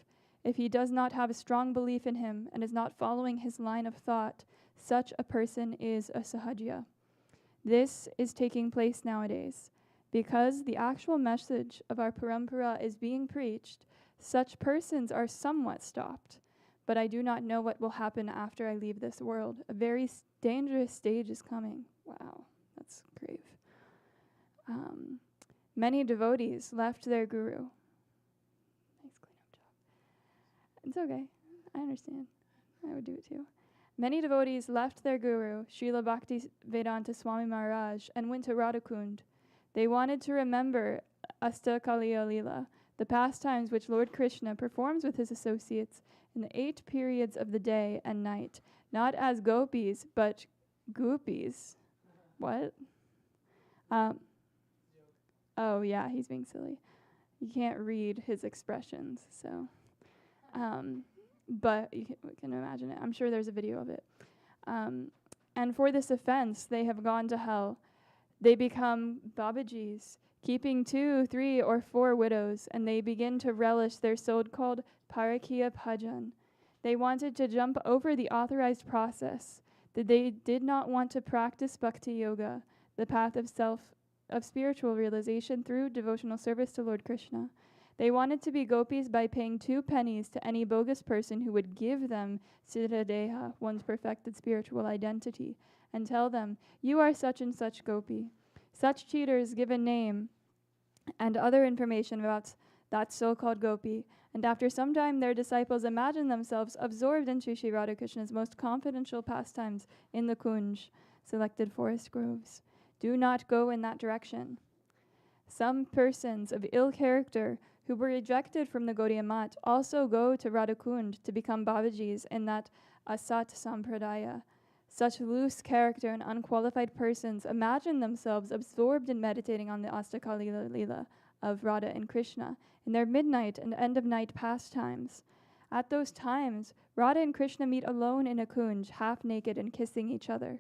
if he does not have a strong belief in him and is not following his line of thought, such a person is a Sahajya. This is taking place nowadays. Because the actual message of our parampara is being preached, such persons are somewhat stopped. But I do not know what will happen after I leave this world. A very dangerous stage is coming. Wow, that's grave. Many devotees left their guru. Nice cleanup job. It's okay. I understand. I would do it too. Many devotees left their guru, Srila Bhakti Vedanta Swami Maharaj, and went to Radhakund. They wanted to remember Astakaliya Leela, the pastimes which Lord Krishna performs with his associates in the 8 periods of the day and night, not as gopis, but goopies. What? Oh, yeah, he's being silly. You can't read his expressions, so. But you can imagine it. I'm sure there's a video of it. And for this offense, they have gone to hell. They become Babajis, keeping 2, 3, or 4 widows, and they begin to relish their so-called Parakiya Bhajan. They wanted to jump over the authorized process. They did not want to practice Bhakti Yoga, the path of spiritual realization through devotional service to Lord Krishna. They wanted to be gopis by paying 2 pennies to any bogus person who would give them Siddhadeha, one's perfected spiritual identity, and tell them, you are such and such gopi. Such cheaters give a name and other information about that so-called gopi, and after some time their disciples imagine themselves absorbed into Sri Radhakrishna's most confidential pastimes in the Kunj, selected forest groves. Do not go in that direction. Some persons of ill character who were rejected from the Gaudiya Math also go to Radhakund to become Babajis in that Asat Sampradaya. Such loose character and unqualified persons imagine themselves absorbed in meditating on the Astakalila Leela of Radha and Krishna in their midnight and end-of-night pastimes. At those times, Radha and Krishna meet alone in a kunj, half naked and kissing each other.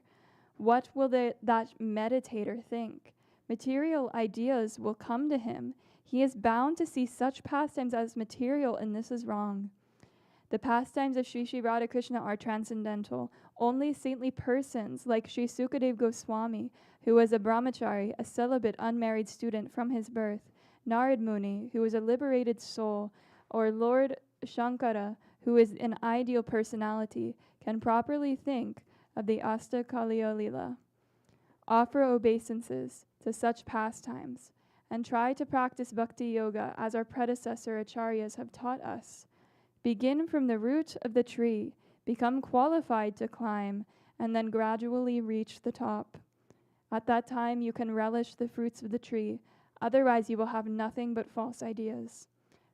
What will that meditator think? Material ideas will come to him. He is bound to see such pastimes as material, and this is wrong. The pastimes of Sri Sri Radhakrishna are transcendental. Only saintly persons like Sri Sukadev Goswami, who was a brahmachari, a celibate unmarried student from his birth, Narad Muni, who was a liberated soul, or Lord Shankara, who is an ideal personality, can properly think of the Astakaliya Leela. Offer obeisances. to such pastimes, and try to practice bhakti yoga as our predecessor acharyas have taught us. Begin from the root of the tree, become qualified to climb, and then gradually reach the top. At that time, you can relish the fruits of the tree. Otherwise, you will have nothing but false ideas.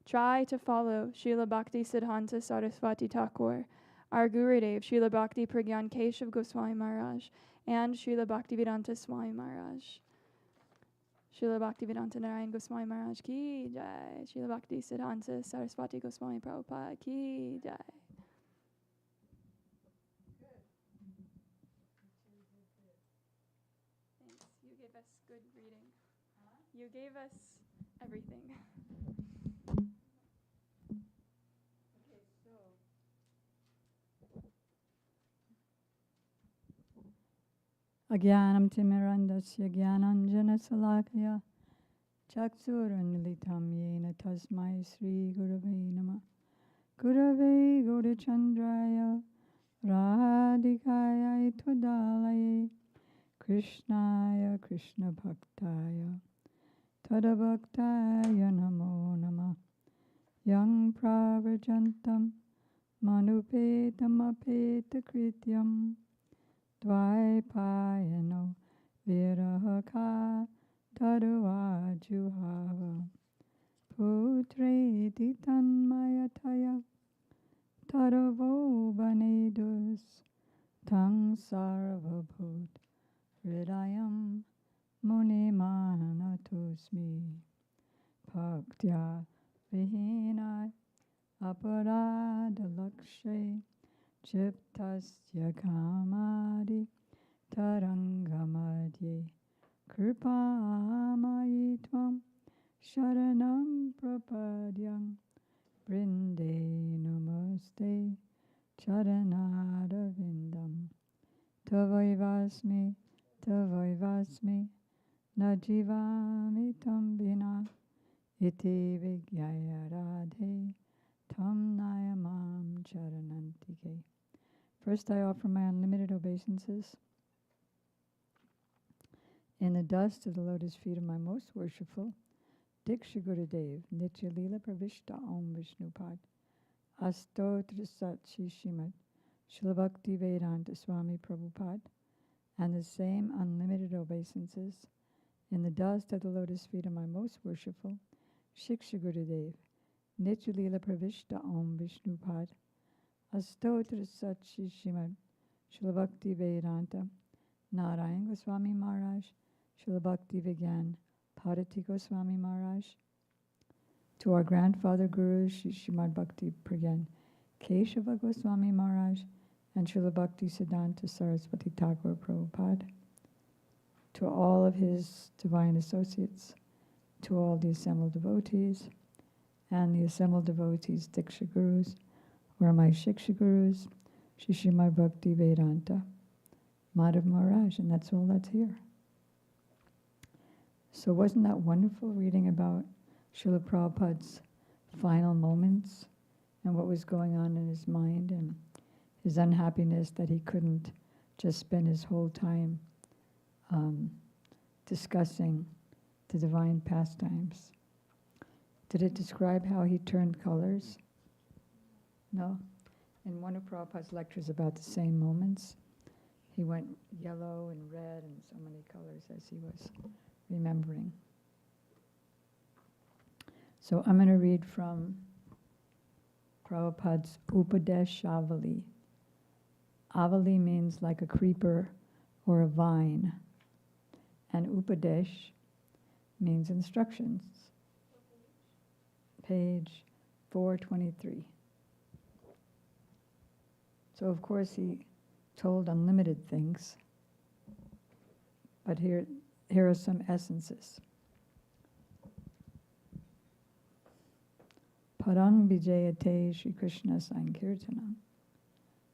Try to follow Srila Bhakti Siddhanta Saraswati Thakur, our Gurudev, Srila Bhakti Pragyan Keshav Goswami Maharaj, and Srila Bhaktivedanta Swami Maharaj. Srila Bhaktivedanta Narayan Goswami Maharaj ki jai. Srila Bhakti Siddhanta Saraswati Goswami Prabhupada ki jai. Thanks. You gave us good reading. You gave us everything. Agyanam timirandasya gyananjana salakaya chaksuranilitam yena tasmai sri gurave nama gurave gaurachandraya radhikaya twadalaye krishnaya krishna bhaktaya tadabhaktaya namo nama yang pravajantam manupetam apeta krityam Dvaipayano virahaka taruvajuhava putreti tanmayataya taravo vanedus tang sarvabhut hridayam munimanatosmi bhaktya vihina aparadalakshay Chiptasya kamadi tarangamadye kripamayi tvam sharanam prapadyam brinde namaste charanadavindam tavaivasmi najivami tam vina iti vigyaya radhe tam nayamam charanantike. First, I offer my unlimited obeisances in the dust of the lotus feet of my most worshipful Diksha Gurudev, Nitya Leela Pravishta Om Vishnupad, Astotra Sat Shishimad, Srila Bhakti Vedanta Swami Prabhupada, and the same unlimited obeisances in the dust of the lotus feet of my most worshipful Shiksha Gurudev, Nitya Leela Pravishta Om Vishnupad, Astotra Sat Shishimad, Srila Bhakti Vedanta, Narayan Goswami Maharaj, Srila Bhakti Vigyan, Bharati Goswami Maharaj, to our grandfather Guru, Srimad Bhakti Pragyan, Keshava Goswami Maharaj, and Srila Bhakti Siddhanta Saraswati Thakur Prabhupada, to all of his divine associates, to all the assembled devotees, and the assembled devotees, Diksha Gurus, who are my Shiksha Gurus, Srimad Bhakti Vedanta, Madhav Maharaj, and that's all that's here. So wasn't that wonderful reading about Srila Prabhupada's final moments and what was going on in his mind and his unhappiness that he couldn't just spend his whole time discussing the divine pastimes. Did it describe how he turned colors? No. In one of Prabhupada's lectures about the same moments, he went yellow and red and so many colors as he was remembering. So I'm going to read from Prabhupada's Upadesh Avali. Avali means like a creeper or a vine. And Upadesh means instructions. Page 423. So of course he told unlimited things, but here are some essences. Parang Vijayate Shri Krishna Sankirtanam.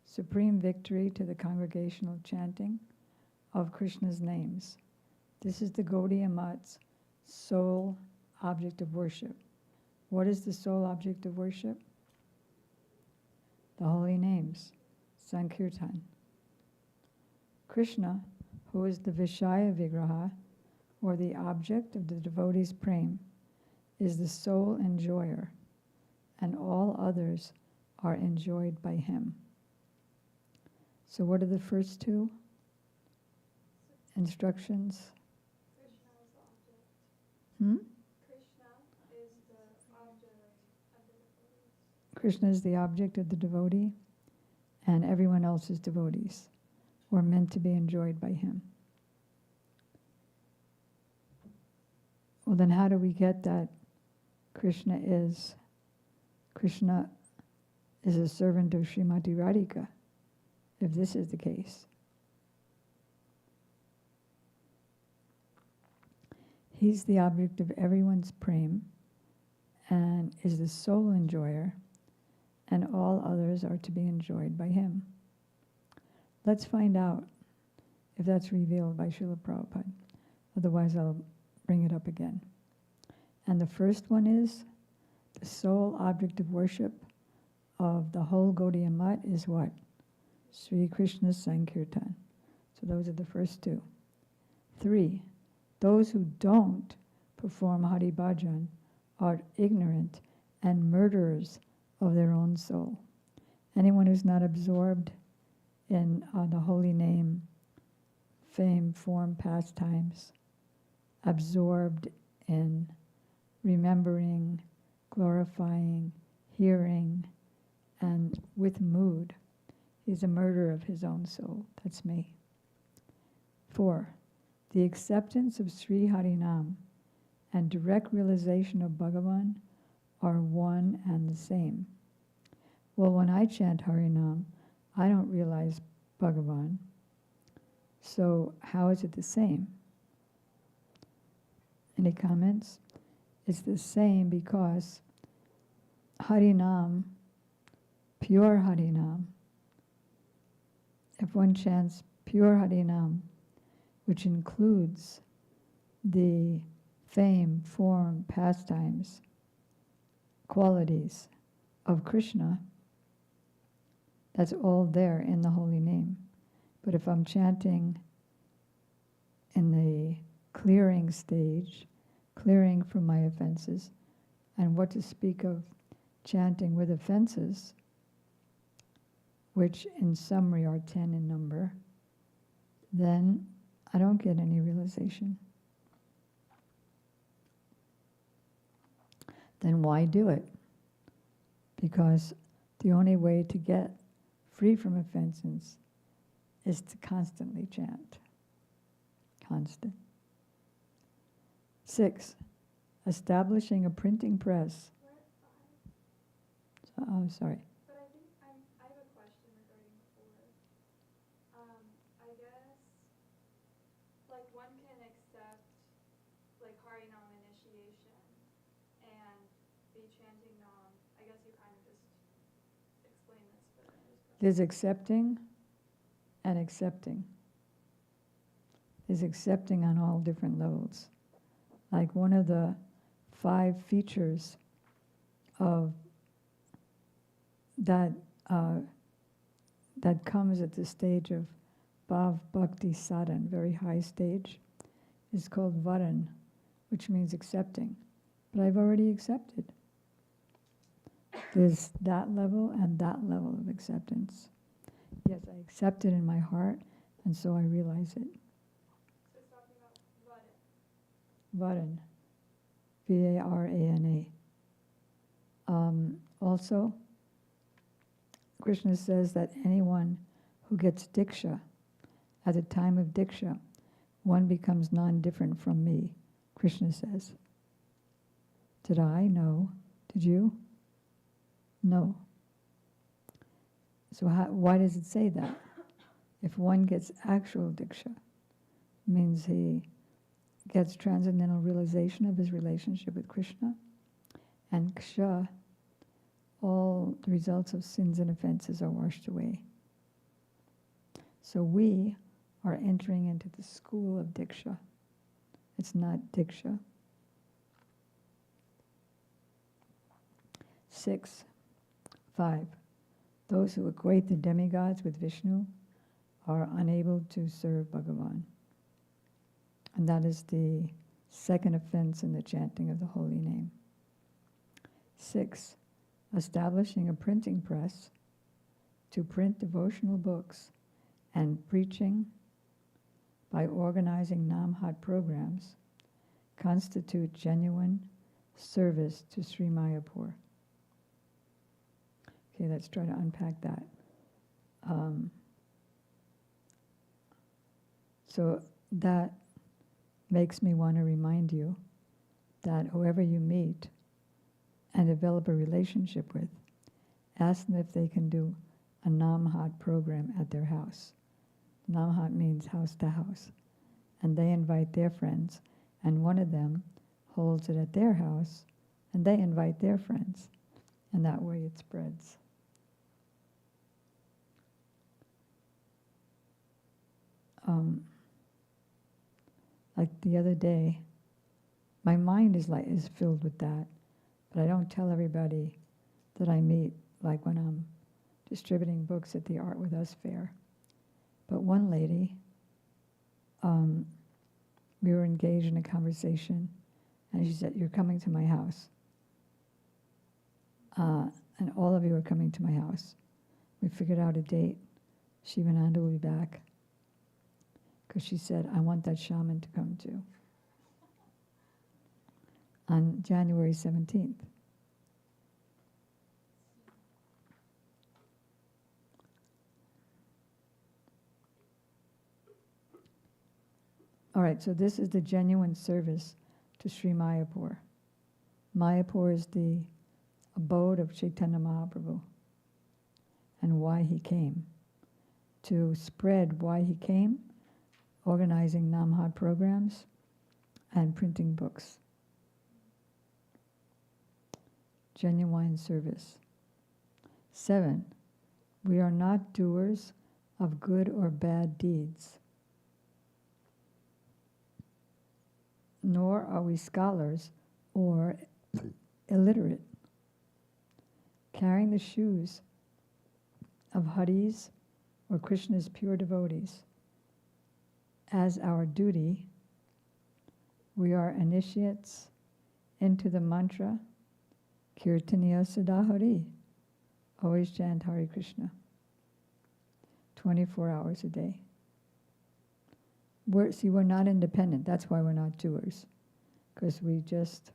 Supreme victory to the congregational chanting of Krishna's names. This is the Gaudiya Math's sole object of worship. What is the sole object of worship? The holy names, Sankirtan. Krishna, who is the Vishaya Vigraha, or the object of the devotee's prema, is the sole enjoyer, and all others are enjoyed by him. So what are the first two instructions? Krishna is the object. Hmm? Krishna is the object of the devotee. Krishna is the object of the devotee, and everyone else is devotees, or meant to be enjoyed by him. Well, then how do we get that Krishna is a servant of Srimati Radhika, if this is the case? He's the object of everyone's prema and is the sole enjoyer, and all others are to be enjoyed by him. Let's find out if that's revealed by Srila Prabhupada. Otherwise, I'll bring it up again. And the first one is the sole object of worship of the whole Gaudiya Math is what? Sri Krishna Sankirtan. So those are the first two. 3, those who don't perform Hari Bhajan are ignorant and murderers of their own soul. Anyone who's not absorbed in the holy name, fame, form, pastimes, absorbed in remembering, glorifying, hearing, and with mood, he's a murderer of his own soul. That's me. 4, the acceptance of Sri Harinam and direct realization of Bhagavan are one and the same. Well, when I chant Harinam, I don't realize Bhagavan. So how is it the same? Any comments? It's the same because Harinam, pure Harinam, if one chants pure Harinam, which includes the fame, form, pastimes, qualities of Krishna, that's all there in the holy name. But if I'm chanting in the clearing stage, clearing from my offenses, and what to speak of chanting with offenses, which in summary are 10 in number, then I don't get any realization. Then why do it? Because the only way to get free from offenses is to constantly chant. Constant. 6, establishing a printing press. Oh, sorry. But I think I have a question regarding 4. I guess, like, one can accept, like, Harinam initiation and be chanting Nam. I guess you kind of just explained this, but I just... There's accepting and accepting. There's accepting on all different levels. Like one of the 5 features of that that comes at the stage of Bhav Bhakti Sadhan, very high stage, is called Varan, which means accepting. But I've already accepted. There's that level and that level of acceptance. Yes, I accept it in my heart, and so I realize it. So it's talking about Varan. Varan, Varana. Also, Krishna says that anyone who gets diksha, at the time of diksha, one becomes non-different from me, Krishna says. Did I? No. Did you? No. So why does it say that? If one gets actual diksha, it means he gets transcendental realization of his relationship with Krishna, and ksha, all the results of sins and offenses are washed away. So we are entering into the school of diksha. It's not diksha. 6, 5. Those who equate the demigods with Vishnu are unable to serve Bhagavan. And that is the second offense in the chanting of the holy name. 6, establishing a printing press to print devotional books and preaching by organizing Namhat programs constitute genuine service to Sri Mayapur. Okay, let's try to unpack that. So that makes me want to remind you that whoever you meet and develop a relationship with, ask them if they can do a Namhat program at their house. Namhat means house to house. And they invite their friends, and one of them holds it at their house, and they invite their friends. And that way it spreads. Like the other day, my mind is filled with that, but I don't tell everybody that I meet, like when I'm distributing books at the Art With Us fair. But one lady, we were engaged in a conversation, and she said, "You're coming to my house. And all of you are coming to my house." We figured out a date. Shivananda will be back. Because she said, "I want that shaman to come too." On January 17th. All right, so this is the genuine service to Sri Mayapur. Mayapur is the abode of Chaitanya Mahaprabhu and why he came. To spread why he came, organizing Namhat programs and printing books. Genuine service. 7, we are not doers of good or bad deeds, nor are we scholars or illiterate. Carrying the shoes of Haris or Krishna's pure devotees as our duty, we are initiates into the mantra Kirtaniya Sadahari. Always chant Hare Krishna. 24 hours a day. We're not independent. That's why we're not doers. Because we just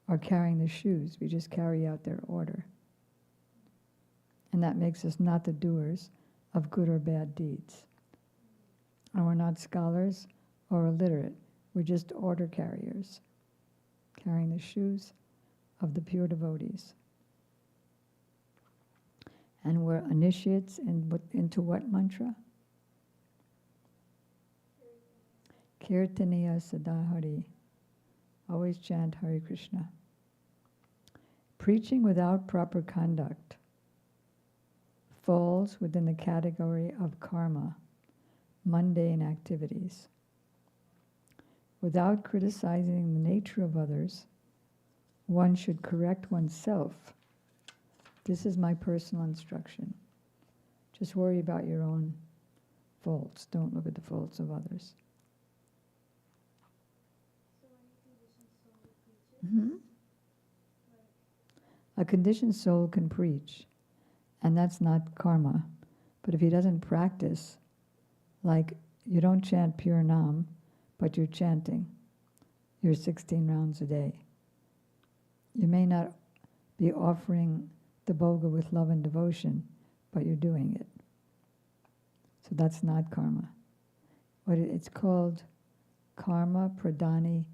are carrying the shoes. We just carry out their order. And that makes us not the doers of good or bad deeds. And we're not scholars or illiterate. We're just order carriers, carrying the shoes of the pure devotees. And we're initiates into what mantra? Kirtaniya Sadahari. Always chant Hare Krishna. Preaching without proper conduct falls within the category of karma, mundane activities. Without criticizing the nature of others, one should correct oneself. This is my personal instruction. Just worry about your own faults. Don't look at the faults of others. A conditioned soul can preach, and that's not karma. But if he doesn't practice, like you don't chant pure Nam, but you're chanting your 16 rounds a day. You may not be offering the bhoga with love and devotion, but you're doing it. So that's not karma. It's called karma pradhani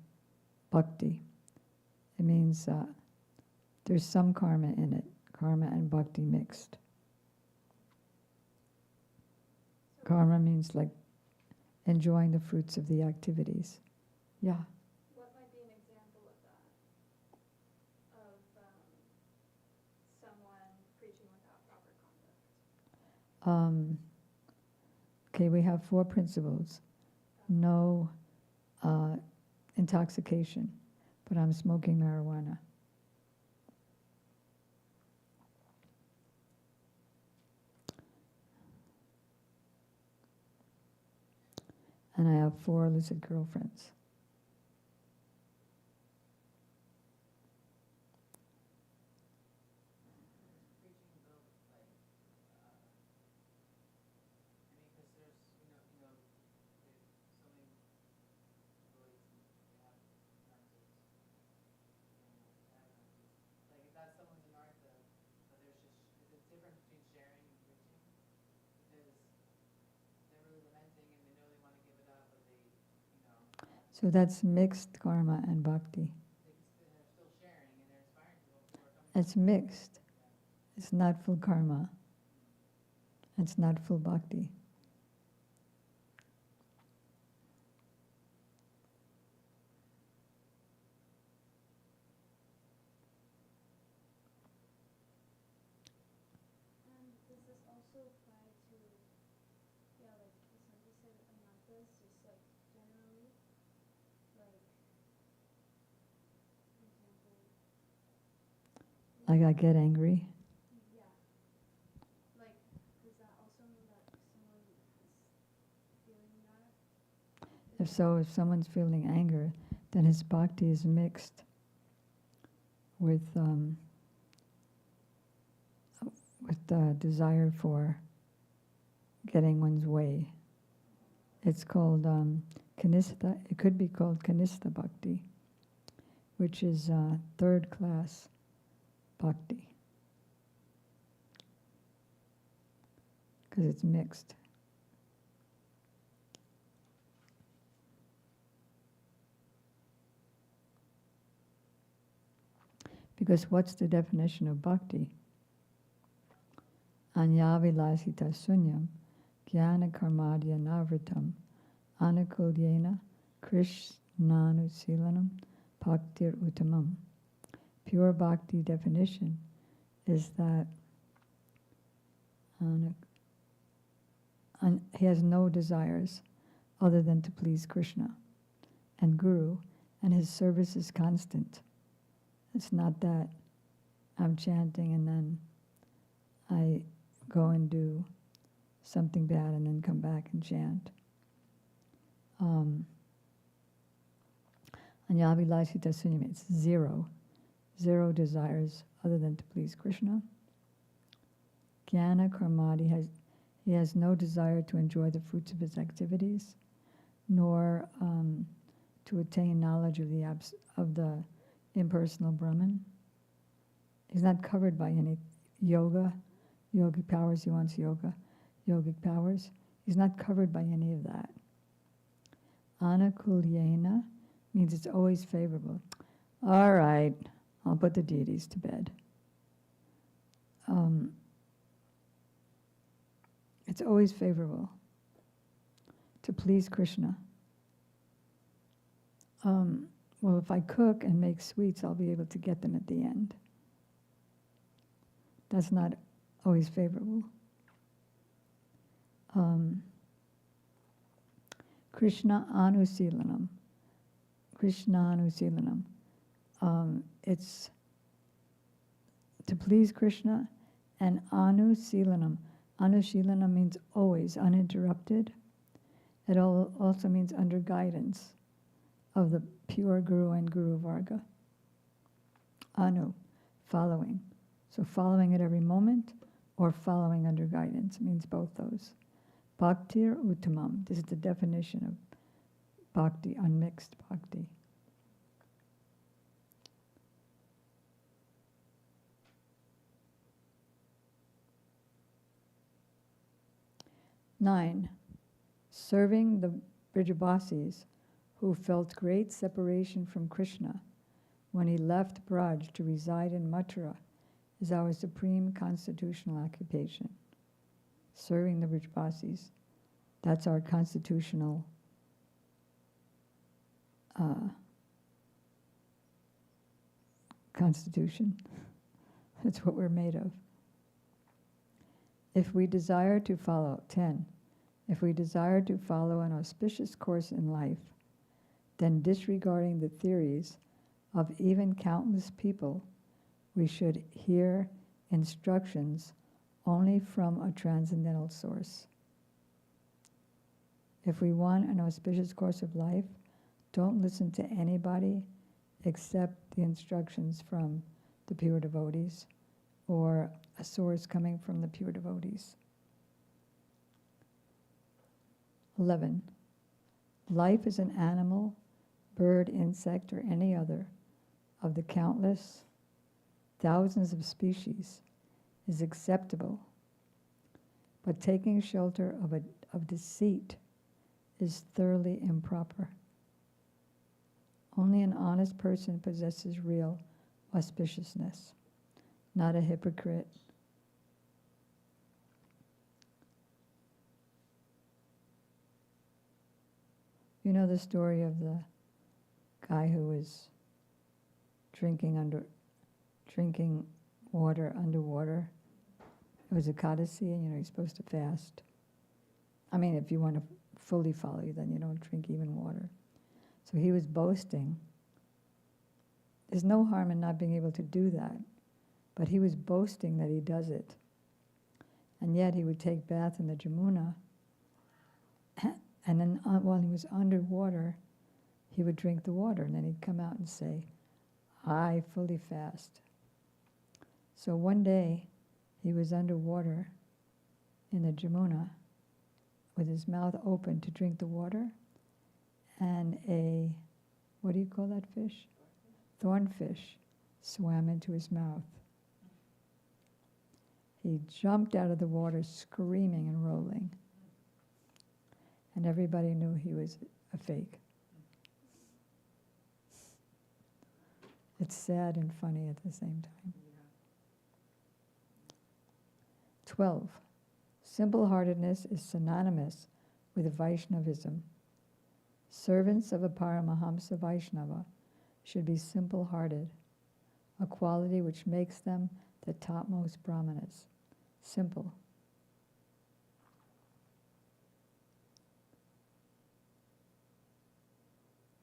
bhakti. It means there's some karma in it, karma and bhakti mixed. Karma means like enjoying the fruits of the activities. Yeah. What might be an example of that? Of someone preaching without proper conduct? Okay, we have 4 principles. No intoxication, but I'm smoking marijuana. and I have 4 lucid girlfriends. So that's mixed karma and bhakti. It's mixed. It's not full karma. It's not full bhakti. And does this also apply to, yeah, like Sanjay said, anathas, just like generally, like, for example, Like I get angry. yeah, like, does that also mean that someone is feeling that? If someone's feeling anger, then his bhakti is mixed with the desire for getting one's way. It's called kanistha. It could be called kanistha bhakti, which is third class bhakti, because it's mixed. Because what's the definition of bhakti? Anyavilasita sunyam jnana karmadya navritam anakulyena krishnanu bhaktir uttamam. Pure bhakti definition is that he has no desires other than to please Krishna and Guru, and his service is constant. It's not that I'm chanting and then I go and do something bad and then come back and chant. Anyavilasita sunyam, it's zero desires other than to please Krishna. Jnana karmadi, he has no desire to enjoy the fruits of his activities, nor to attain knowledge of the impersonal Brahman. He's not covered by any yogic powers. He wants yogic powers. He's not covered by any of that. Anakulyena means it's always favorable. All right, I'll put the deities to bed. It's always favorable to please Krishna. Well, if I cook and make sweets, I'll be able to get them at the end. That's not always favorable. Krishna anusilanam. It's to please Krishna, and anusilanam. Anusilanam means always, uninterrupted. It also means under guidance of the pure Guru and Guru Varga. Anu, following. So following at every moment or following under guidance means both those. Bhaktir uttamam. This is the definition of bhakti, unmixed bhakti. Nine, serving the Brijabasis who felt great separation from Krishna when he left Braj to reside in Mathura is our supreme constitutional occupation. Serving the Brijabasis, that's our constitutional constitution. That's what we're made of. If we desire to follow, 10, if we desire to follow an auspicious course in life, then disregarding the theories of even countless people, we should hear instructions only from a transcendental source. If we want an auspicious course of life, don't listen to anybody except the instructions from the pure devotees or a source coming from the pure devotees. 11. Life is an animal, bird, insect, or any other of the countless thousands of species is acceptable, but taking shelter of deceit is thoroughly improper. Only an honest person possesses real auspiciousness, not a hypocrite. You know the story of the guy who was drinking water underwater. It was Ekadasi, and you're supposed to fast. I mean, if you want to fully follow you, then you don't drink even water. So he was boasting. There's no harm in not being able to do that, but he was boasting that he does it. And yet he would take bath in the Jamuna, and then while he was underwater, he would drink the water, and then he'd come out and say, I fully fast. So one day, he was underwater in the Jamuna with his mouth open to drink the water, and what do you call that fish? Thornfish swam into his mouth. He jumped out of the water screaming and rolling, and everybody knew he was a fake. It's sad and funny at the same time. 12. Simple-heartedness is synonymous with Vaishnavism. Servants of a Paramahamsa Vaishnava should be simple-hearted, a quality which makes them the topmost brahmanas. Simple.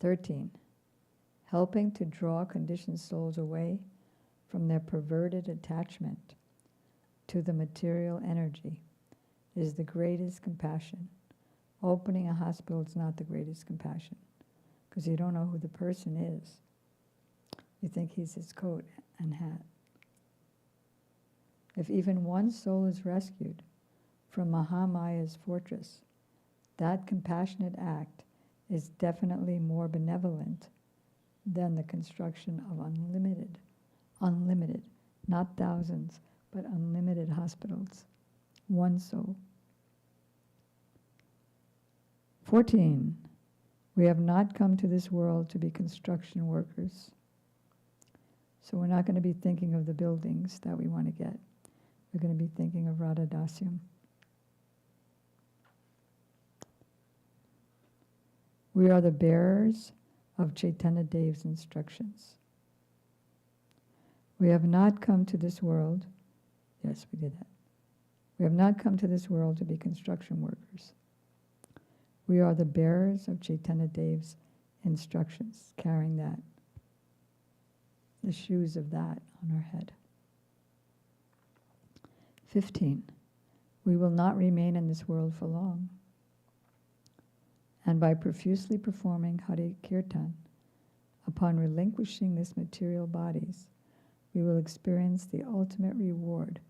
"13. Helping to draw conditioned souls away from their perverted attachment to the material energy is the greatest compassion. Opening a hospital is not the greatest compassion, because you don't know who the person is. You think he's his coat and hat. If even one soul is rescued from Mahamaya's fortress, that compassionate act is definitely more benevolent than the construction of unlimited, not thousands, but unlimited hospitals. One soul. 14. We have not come to this world to be construction workers. So we're not going to be thinking of the buildings that we want to get. We're going to be thinking of Radha Dasyam. We are the bearers of Chaitanya Dev's instructions. We have not come to this world, yes, we did that. We have not come to this world to be construction workers. We are the bearers of Chaitanya Dev's instructions, carrying that, the shoes of that on our head. 15. We will not remain in this world for long. And by profusely performing Hare Kirtan, upon relinquishing this material bodies, we will experience the ultimate reward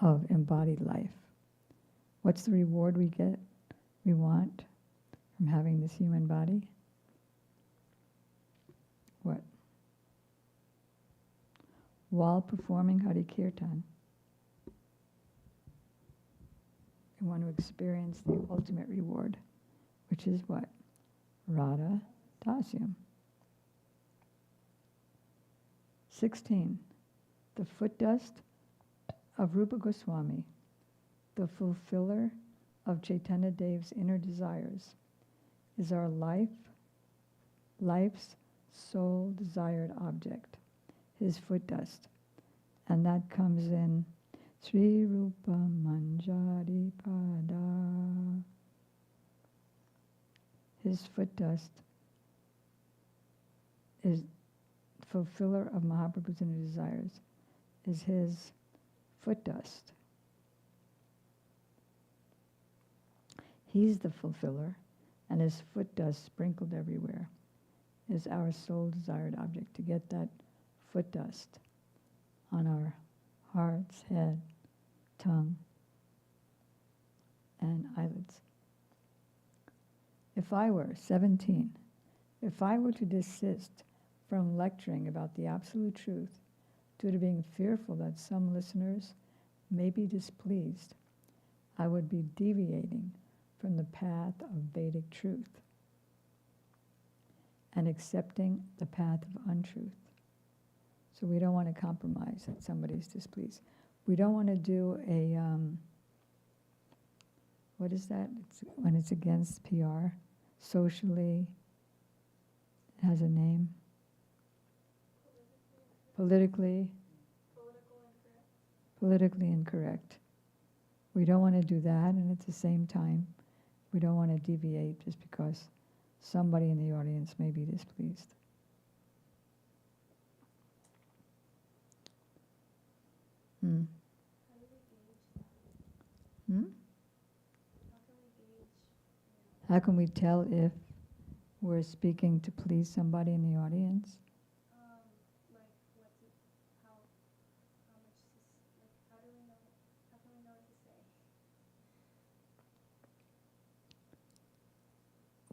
of embodied life. What's the reward we want from having this human body? What? While performing Hare Kirtan, we want to experience the ultimate reward, which is what? Radha Dasyam. 16. The foot dust of Rupa Goswami, the fulfiller of Chaitanya Dev's inner desires, is our life's sole desired object, his foot dust. And that comes in Sri Rupa Manjari Pada. His foot dust is fulfiller of Mahaprabhu's inner desires, is his foot dust. He's the fulfiller, and his foot dust sprinkled everywhere is our sole desired object, to get that foot dust on our hearts, head, tongue, and eyelids. If I were 17, if I were to desist from lecturing about the absolute truth due to being fearful that some listeners may be displeased, I would be deviating from the path of Vedic truth and accepting the path of untruth. So we don't want to compromise that somebody's displeased. We don't want to do a, what is that? It's when it's against PR, socially, it has a name. Politically incorrect. We don't want to do that, and at the same time, we don't want to deviate just because somebody in the audience may be displeased. How can we tell if we're speaking to please somebody in the audience?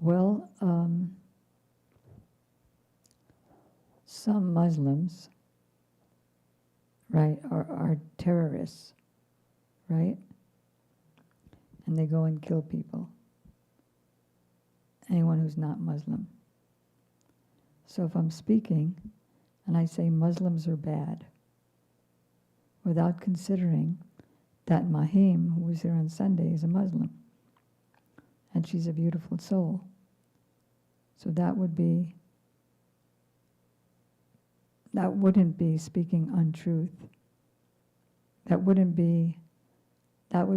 Well, some Muslims, right, are terrorists, right? And they go and kill people. Anyone who's not Muslim. So if I'm speaking and I say Muslims are bad, without considering that Mahim, who was here on Sunday, is a Muslim, and she's a beautiful soul. So that wouldn't be speaking untruth. That would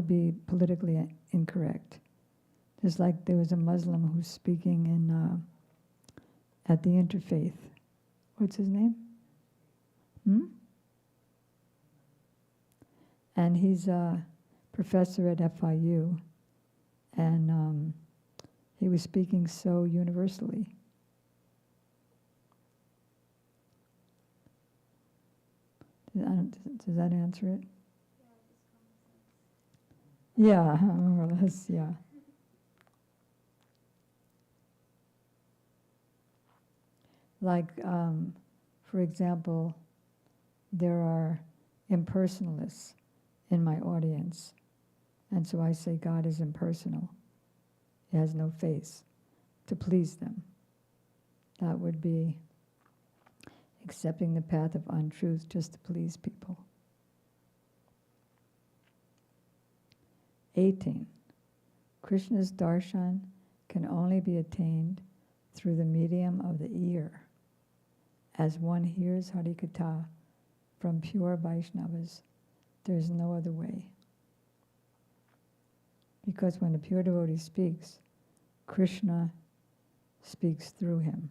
be politically incorrect. Just like there was a Muslim who's speaking at the interfaith. What's his name? And he's a professor at FIU. And he was speaking so universally. Does that answer it? Yeah, more or less, yeah. Like, for example, there are impersonalists in my audience. And so I say God is impersonal. He has no face, to please them. That would be accepting the path of untruth just to please people. 18. Krishna's darshan can only be attained through the medium of the ear, as one hears Harikatha from pure Vaishnavas. There's no other way. Because when a pure devotee speaks, Krishna speaks through him.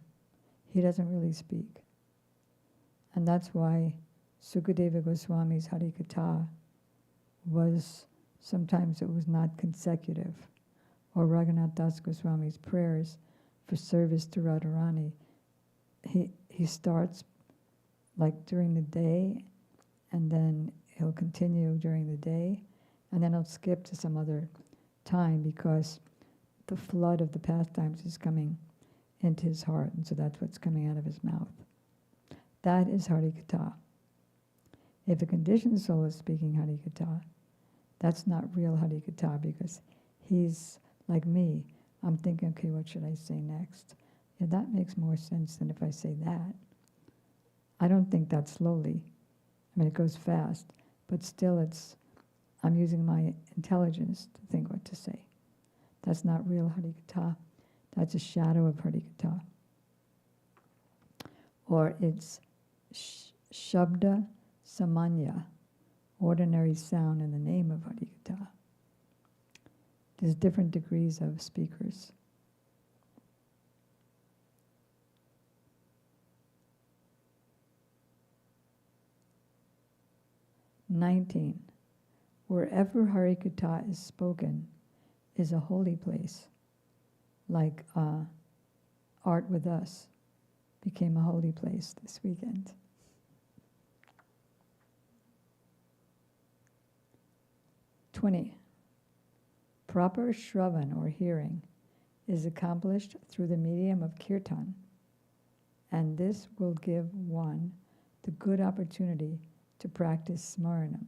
He doesn't really speak. And that's why Sukadeva Goswami's Harikatha was, sometimes it was not consecutive. Or Raghunath Das Goswami's prayers for service to Radharani. He starts like during the day, and then he'll continue during the day, and then he'll skip to some other time because the flood of the pastimes is coming into his heart, and so that's what's coming out of his mouth. That is Harikatha. If a conditioned soul is speaking Harikatha, that's not real Harikatha because he's like me. I'm thinking, okay, what should I say next? Yeah, that makes more sense than if I say that. I don't think that slowly. I mean, it goes fast, but still I'm using my intelligence to think what to say. That's not real Harikatha. That's a shadow of Harikatha. Or it's Shabda Samanya, ordinary sound in the name of Harikatha. There's different degrees of speakers. "19. Wherever Harikatha is spoken, is a holy place, like Art with Us became a holy place this weekend. (20) Proper Shravan or hearing is accomplished through the medium of kirtan, and this will give one the good opportunity to practice smaranam.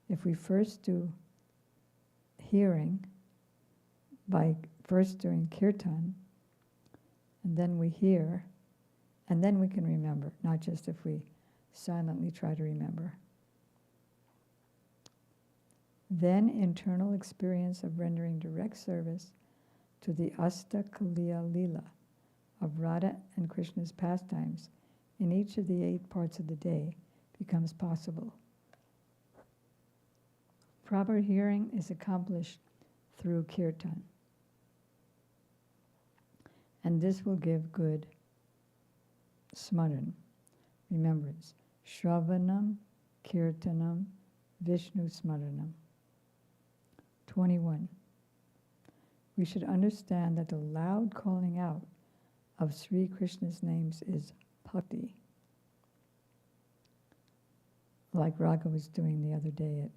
If we first do hearing by first doing kirtan, and then we hear, and then we can remember, not just if we silently try to remember. Then internal experience of rendering direct service to the Astakaliya Lila of Radha and Krishna's pastimes in each of the 8 parts of the day becomes possible. Proper hearing is accomplished through kirtan, and this will give good smaran, remembrance. Shravanam, kirtanam, Vishnu smaranam. 21. We should understand that the loud calling out of Sri Krishna's names is bhakti, like Raga was doing the other day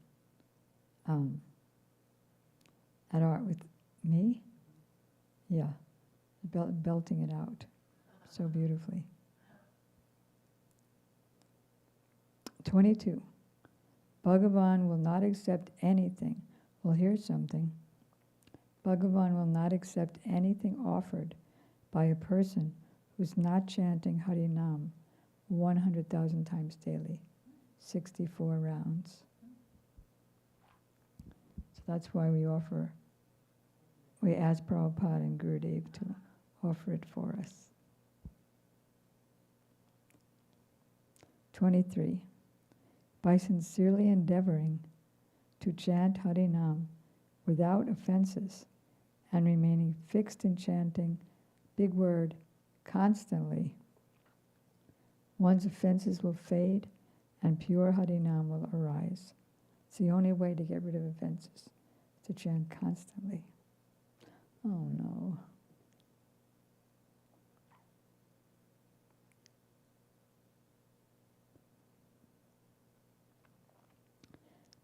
at Art with me. Yeah, belting it out so beautifully. 22. Bhagavan will not accept anything. Well, here's something. Bhagavan will not accept anything offered by a person who's not chanting Harinam 100,000 times daily, 64 rounds. So that's why we ask Prabhupada and Gurudev to offer it for us. 23. By sincerely endeavoring to chant Harinam without offenses and remaining fixed in chanting, big word, constantly, one's offenses will fade and pure Harinam will arise. It's the only way to get rid of offenses, to chant constantly. Oh no.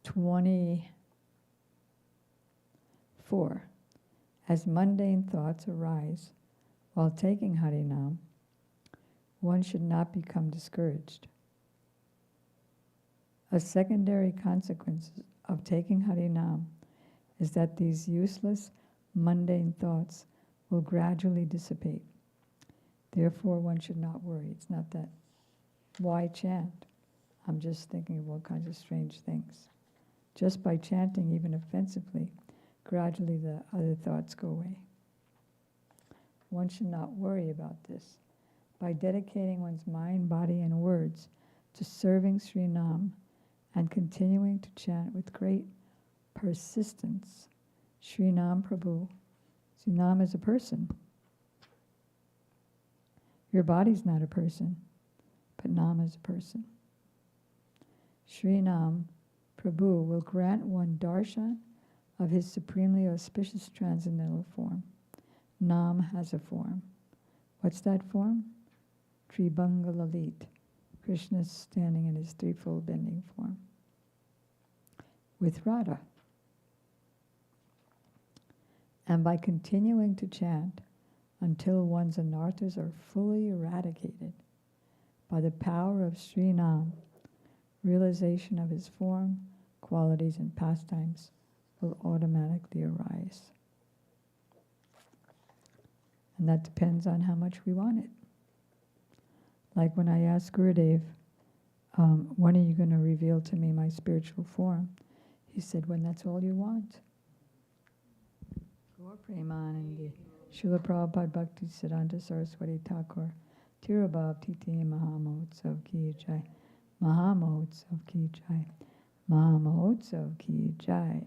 (24) As mundane thoughts arise while taking Harinam, one should not become discouraged. A secondary consequence of taking Harinam is that these useless, mundane thoughts will gradually dissipate. Therefore, one should not worry. It's not that, why chant? I'm just thinking of all kinds of strange things. Just by chanting, even offensively, gradually the other thoughts go away. One should not worry about this. By dedicating one's mind, body, and words to serving Sri Nam and continuing to chant with great persistence, Sri Nam Prabhu. Sri Nam is a person. Your body's not a person, but Nam is a person. Sri Nam Prabhu will grant one darshan of his supremely auspicious transcendental form. Nam has a form. What's that form? Tribhanga Lalit. Krishna standing in his threefold bending form with Radha. And by continuing to chant until one's anarthas are fully eradicated by the power of Sri Nam, realization of his form, qualities, and pastimes will automatically arise. And that depends on how much we want it. Like when I asked Gurudev, when are you going to reveal to me my spiritual form? He said, when that's all you want. Gaur Premanandi, Srila Prabhupada Bhakti Siddhanta Saraswati Thakur, Tirabhav Titi Mahamotsav Ki Jai, Mahamotsav Ki Jai, Mahamotsav Ki Jai.